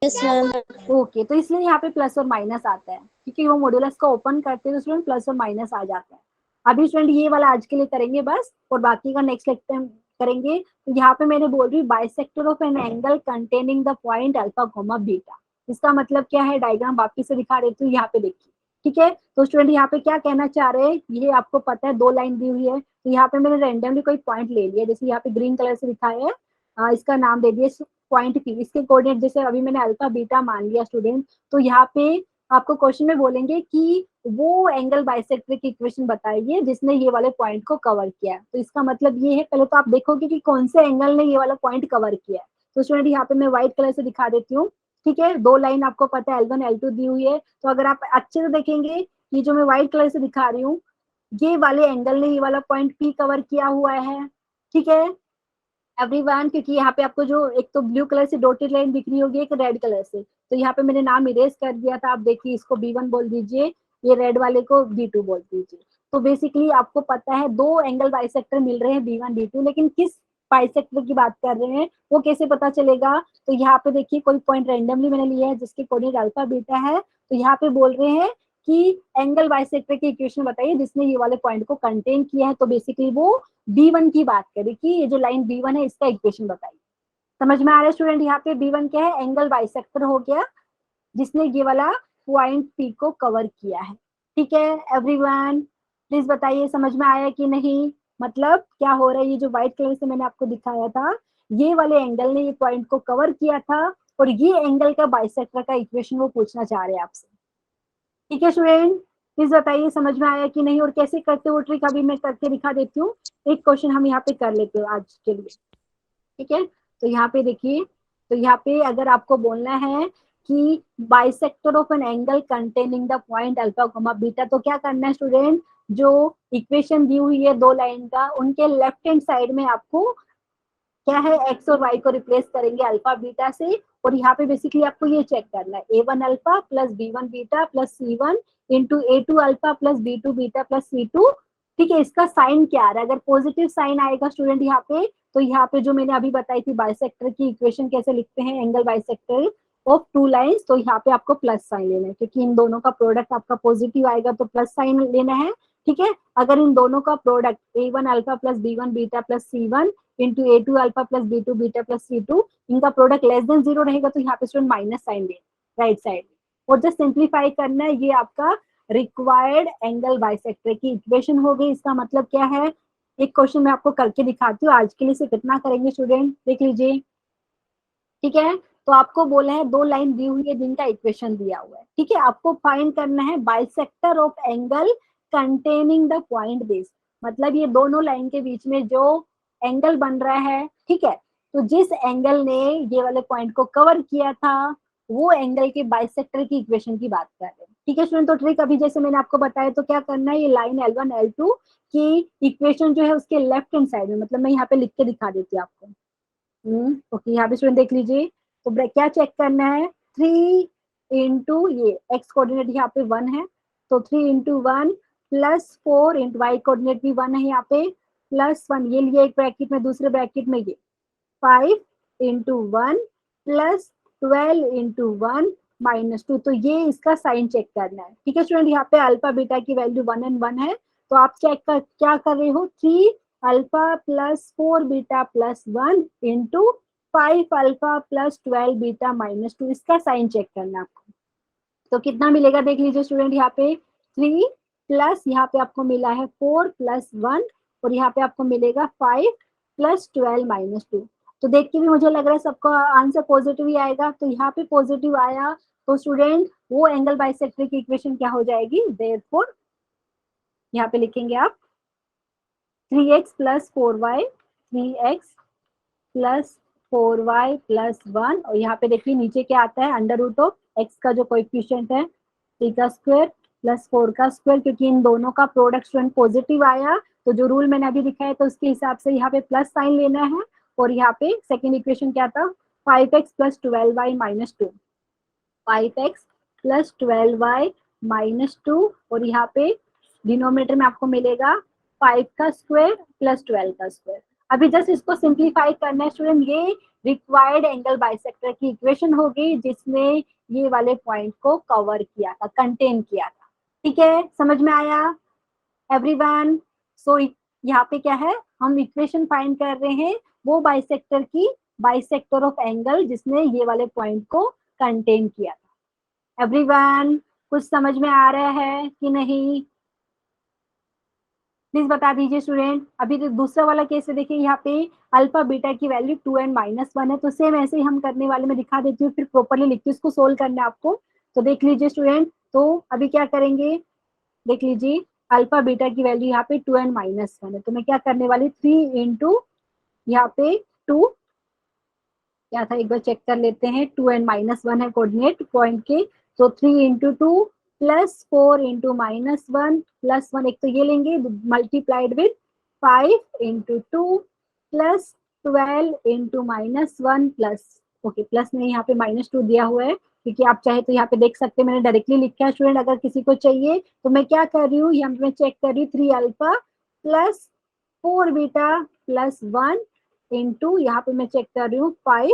Yes, ma'am. ओके, तो इसलिए यहाँ पे प्लस और माइनस आता है, क्योंकि वो मॉड्यूलस को ओपन करते हैं तो स्टूडेंट प्लस और माइनस आ जाता है। अभी स्टूडेंट ये वाला आज के लिए करेंगे बस, और बाकी का नेक्स्ट लेक्चर करेंगे। तो यहाँ पे मैंने बोल रही bisector of an angle containing the point alpha comma beta. इसका मतलब क्या है, डायग्राम वापिस से दिखा देती हूँ, यहाँ पे देखिए। ठीक है, तो स्टूडेंट यहाँ पे क्या कहना चाह रहे हैं, ये आपको पता है 2 लाइन दी हुई है, तो यहाँ पे मैंने रैंडमली कोई पॉइंट ले लिया, जैसे यहाँ पे ग्रीन कलर से दिखाया है, इसका नाम दे दिया पॉइंट पी। इसके कोऑर्डिनेट जैसे अभी मैंने अल्फा बीटा मान लिया स्टूडेंट, तो यहाँ पे आपको क्वेश्चन में बोलेंगे कि वो एंगल बाइसेक्टर की इक्वेशन बताइए जिसने ये वाले पॉइंट को कवर किया है। तो इसका मतलब ये है, पहले तो आप देखोगे कि कौन से एंगल ने ये वाला पॉइंट कवर किया है। तो स्टूडेंट यहाँ पे मैं व्हाइट कलर से दिखा देती हूँ। ठीक है, 2 लाइन आपको पता है L1 L2 दी हुई है, तो अगर आप अच्छे से देखेंगे, ये जो मैं व्हाइट कलर से दिखा रही हूँ, ये वाले एंगल ने ये वाला पॉइंट P कवर किया हुआ है। ठीक है एवरीवन, क्योंकि यहाँ पे आपको जो एक तो ब्लू कलर से डॉटेड लाइन दिख रही होगी, एक रेड कलर से, तो यहाँ पे मैंने नाम इरेज कर दिया था। आप देखिए, इसको B1 बोल दीजिए, ये रेड वाले को B2 बोल दीजिए। तो बेसिकली आपको पता है 2 एंगल बाइसेक्टर मिल रहे हैं B1 B2, लेकिन किस बाइसेक्टर की बात कर रहे हैं वो कैसे पता चलेगा। तो यहाँ पे देखिए, कोई पॉइंट रैंडमली मैंने लिया है जिसके कोऑर्डिनेट अल्फा बीटा है, तो यहाँ पे बोल रहे हैं कि एंगल बाइसेक्टर की इक्वेशन बताइए जिसने ये वाले पॉइंट को कंटेन किया है। तो बेसिकली वो B1 की बात करें कि ये जो लाइन B1 है इसका इक्वेशन बताइए। समझ में आ रहा है स्टूडेंट, यहाँ पे B1 क्या है, एंगल बाइसेक्टर हो गया जिसने ये वाला पॉइंट P को कवर किया है। ठीक है एवरीवन, प्लीज बताइए समझ में आया कि नहीं। मतलब क्या हो रहा है, ये जो व्हाइट कलर से मैंने आपको दिखाया था, ये वाले एंगल ने ये पॉइंट को कवर किया था, और ये एंगल का बाइसेक्टर का इक्वेशन वो पूछना चाह रहे हैं आपसे। ठीक है स्टूडेंट, प्लीज बताइए समझ में आया कि नहीं, और कैसे करते हो ट्रिक अभी मैं करके दिखा देती हूँ। एक क्वेश्चन हम यहाँ पे कर लेते हो आज के लिए। ठीक है, तो यहाँ पे देखिए, तो यहाँ पे अगर आपको बोलना है कि bisector of an angle containing the point alpha comma beta, तो क्या करना है स्टूडेंट, जो इक्वेशन दी हुई है 2 लाइन का, उनके लेफ्ट हैंड साइड में आपको क्या है, एक्स और वाई को रिप्लेस करेंगे अल्फा बीटा से, और यहाँ पे बेसिकली आपको ये चेक करना है A1 alpha plus B1 beta plus C1 into A2 alpha plus B2 beta plus C2। ठीक है, इसका साइन क्या आ रहा है, अगर पॉजिटिव साइन आएगा स्टूडेंट यहाँ पे, तो यहाँ पे जो मैंने अभी बताई थी बाइसेक्टर की इक्वेशन कैसे लिखते हैं, एंगल बाइसेक्टर ऑफ 2 लाइंस, तो यहाँ पे आपको प्लस साइन लेना है, क्योंकि इन दोनों का प्रोडक्ट आपका पॉजिटिव आएगा तो प्लस साइन लेना है। ठीक है, अगर इन दोनों का product A1 alpha plus B1 beta plus C1 into A2 alpha plus B2 beta plus C2, इनका प्रोडक्ट लेस देन 0 रहेगा, तो यहाँ पे स्टूडेंट माइनस साइन दे राइट साइड। और जस्ट सिंप्लीफाई करना है, ये आपका रिक्वायर्ड एंगल बाइसेक्टर की इक्वेशन हो गई। इसका मतलब क्या है, एक क्वेश्चन मैं आपको करके दिखाती हूँ, आज के लिए सिर्फ इतना करेंगे स्टूडेंट, देख लीजिए। ठीक है, तो आपको बोला है 2 लाइन दी हुई है जिनका इक्वेशन दिया हुआ है। ठीक है, आपको फाइंड करना है bisector of angle containing the point base, मतलब ये दोनों लाइन के बीच में जो एंगल बन रहा है। ठीक है, तो जिस एंगल ने ये वाले पॉइंट को कवर किया था, वो एंगल के बाइसेक्टर की इक्वेशन की बात कर रहे हैं। ठीक है स्टूडेंट, तो ट्रिक अभी जैसे मैंने आपको बताया, तो क्या करना है, ये लाइन L1 L2 की इक्वेशन जो है उसके लेफ्ट हैंड साइड में, मतलब मैं यहाँ पे लिख के दिखा देती हूँ आपको। ओके, यहाँ पे स्टूडेंट देख लीजिए, तो क्या चेक करना है, 3 इंटू ये एक्स कोऑर्डिनेट यहाँ पे 1 है, तो 3 into 1 plus 4 into y coordinate भी 1 है यहाँ पे, प्लस 1 ये लिए एक ब्रैकेट में, दूसरे ब्रैकेट में ये 5 इंटू 1 प्लस 12 इंटू 1 माइनस 2, तो ये इसका साइन चेक करना है। ठीक है स्टूडेंट, यहाँ पे अल्फा बीटा की वैल्यू 1 एंड 1 है, तो आप चेक कर क्या कर रहे हो, 3 alpha plus 4 beta plus 1 into 5 alpha plus 12 beta minus 2, इसका साइन चेक करना है आपको। तो कितना मिलेगा देख लीजिए स्टूडेंट, यहाँ पे 3 प्लस यहाँ पे आपको मिला है 4 प्लस 1, और यहाँ पे आपको मिलेगा 5 प्लस 12 माइनस 2। तो देख के भी मुझे लग रहा है सबका आंसर पॉजिटिव ही आएगा, तो यहाँ पे पॉजिटिव आया, तो स्टूडेंट वो एंगल बाइसेक्टर की इक्वेशन क्या हो जाएगी, देयरफॉर यहाँ पे लिखेंगे आप 3x plus 4y, 3x plus 4y plus 1, और यहाँ पे देखिए नीचे क्या आता है, अंडर रूट ऑफ x का जो कोएफिशिएंट है 3 का स्क्वायर प्लस 4 का स्क्वायर, क्योंकि इन दोनों का प्रोडक्ट स्टूडेंट पॉजिटिव आया, तो जो रूल मैंने अभी दिखाया तो उसके हिसाब से यहाँ पे प्लस साइन लेना है। और यहाँ पे सेकेंड इक्वेशन क्या था, 5x plus 12y minus 2, 5x plus 12y minus 2, और यहाँ पे डिनोमिनेटर में आपको मिलेगा 5 का स्क्वायर प्लस 12 का स्क्वायर। अभी जस्ट इसको सिंप्लीफाई करना है स्टूडेंट, ये रिक्वायर्ड एंगल बाइसेक्टर की इक्वेशन होगी जिसने ये वाले पॉइंट को कवर किया था, कंटेन किया था। ठीक है, समझ में आया। एवरीवन। सो यहाँ पे क्या है, हम इक्वेशन फाइंड कर रहे हैं वो बाइसेक्टर की, बाइसेक्टर ऑफ एंगल जिसने ये वाले पॉइंट को कंटेन किया था। एवरीवन, कुछ समझ में आ रहा है कि नहीं? प्लीज बता दीजिए स्टूडेंट। अभी तो दूसरा वाला केस है, देखिए यहाँ पे अल्फा बीटा की वैल्यू 2n-1 है, तो सेम ऐसे ही हम करने वाले, मैं दिखा देती हूँ, फिर प्रॉपरली लिखती हूँ, इसको सोल्व करना है आपको। तो देख लीजिए स्टूडेंट, तो अभी क्या करेंगे, देख लीजिए अल्फा बीटा की वैल्यू यहाँ पे 2n-1 है, तो मैं क्या करने वाली, 3 इंटू यहाँ पे 2, क्या था एक बार चेक कर लेते हैं, 2n-1 है कोऑर्डिनेट पॉइंट के, तो 3 इंटू 2 प्लस 4 इंटू -1 प्लस 1, एक तो ये लेंगे multiplied with 5 into 2 plus 12 into -1 plus, okay plus में यहाँ पे -2 दिया हुआ है, क्योंकि आप चाहे तो यहाँ पे देख सकते हैं, मैंने डायरेक्टली लिखा है स्टूडेंट, अगर किसी को चाहिए तो मैं क्या कर रही हूँ, यहाँ पे मैं चेक कर रही हूँ 3 alpha plus 4 beta plus 1 into यहाँ पे मैं चेक कर रही हूँ 5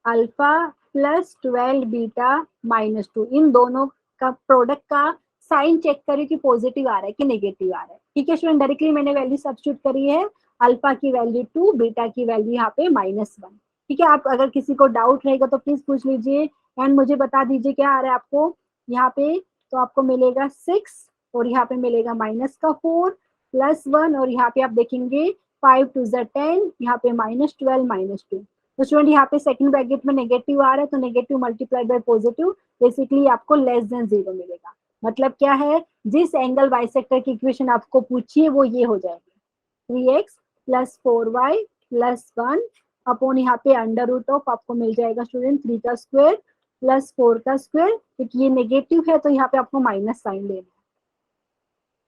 अल्फा प्लस 12 बीटा -2, इन दोनों का प्रोडक्ट का साइन चेक करिए कि पॉजिटिव आ रहा है कि नेगेटिव आ रहा है। ठीक है स्टूडेंट, डायरेक्टली मैंने वैल्यू सब्स्टिट्यूट करी है, अल्फा की वैल्यू 2, बीटा की वैल्यू यहाँ पे -1। ठीक है, आप अगर किसी को डाउट रहेगा तो प्लीज पूछ लीजिए एंड मुझे बता दीजिए क्या आ रहा है आपको यहाँ पे। तो आपको मिलेगा 6 और यहाँ पे मिलेगा -4 प्लस 1, और यहाँ पे आप देखेंगे 5 2 10, यहाँ पे -12 -2। तो स्टूडेंट यहाँ पे सेकंड ब्रैकेट में नेगेटिव आ रहा है, तो negative multiplied by positive, basically आपको लेस देन 0 मिलेगा। मतलब क्या है, जिस एंगल बाइसेक्टर की इक्वेशन आपको पूछी है वो ये हो जाएगी, 3x plus 4y plus 1 upon यहाँ पे अंडर रूट ऑफ आपको मिल जाएगा स्टूडेंट 3 का स्क्वायर प्लस 4 का स्क्वायर, क्योंकि ये नेगेटिव है तो यहाँ पे आपको माइनस साइन लेना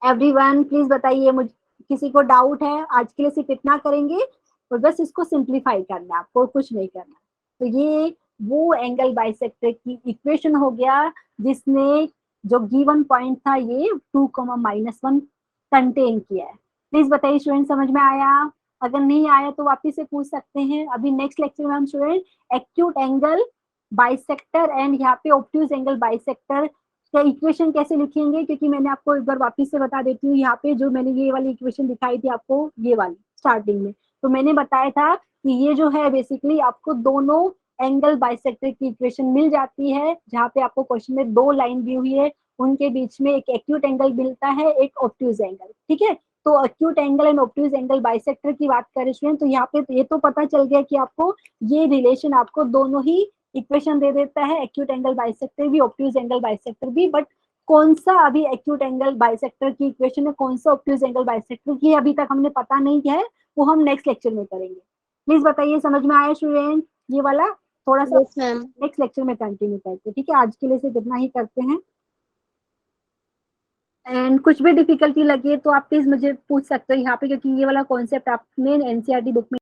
है। एवरीवन प्लीज बताइए, मुझे किसी को डाउट है? आज के लिए सिर्फ इतना करेंगे और बस इसको सिंप्लीफाई करना है आपको, कुछ नहीं करना। तो ये वो एंगल बाइसेक्टर की इक्वेशन हो गया जिसने जो गिवन पॉइंट था ये 2, -1 कंटेन किया है। प्लीज बताइए स्टूडेंट, समझ में आया? अगर नहीं आया तो वापिस से पूछ सकते हैं। अभी नेक्स्ट लेक्चर में हम student acute angle bisector and यहाँ पे ऑब्ट्यूज एंगल बाइसेक्टर का इक्वेशन कैसे लिखेंगे, क्योंकि मैंने आपको एक बार वापिस से बता देती हूँ, यहाँ पे जो मैंने ये वाली इक्वेशन दिखाई थी आपको, ये वाली स्टार्टिंग में, तो मैंने बताया था कि ये जो है बेसिकली आपको दोनों एंगल बाइसेक्टर की इक्वेशन मिल जाती है, जहाँ पे आपको क्वेश्चन में 2 लाइन दी हुई है, उनके बीच में एक एक्यूट एंगल मिलता है, एक ऑब्ट्यूज एंगल। ठीक है, तो acute angle and obtuse angle bisector की बात करें स्टूडेंट, तो यहाँ पे ये तो पता चल गया कि आपको ये रिलेशन आपको दोनों ही इक्वेशन दे देता है, एक्यूट एंगल बाइसेक्टर भी, ऑब्ट्यूज एंगल बाइसेक्टर भी, बट कौन सा अभी एक्यूट एंगल बाइसेक्टर की इक्वेशन है, कौन सा ऑब्ट्यूज एंगल बाइसेक्टर की अभी तक हमने पता नहीं है, वो हम नेक्स्ट लेक्चर में करेंगे। प्लीज बताइए समझ में आया स्टूडेंट? ये वाला थोड़ा सा Yes, ma'am. नेक्स्ट लेक्चर में कंटिन्यू करते हैं। ठीक है, आज के लिए सिर्फ इतना ही करते हैं, एंड कुछ भी डिफिकल्टी लगे तो आप प्लीज मुझे पूछ सकते हो यहाँ पे, क्योंकि ये वाला कॉन्सेप्ट आपने एनसीईआरटी बुक में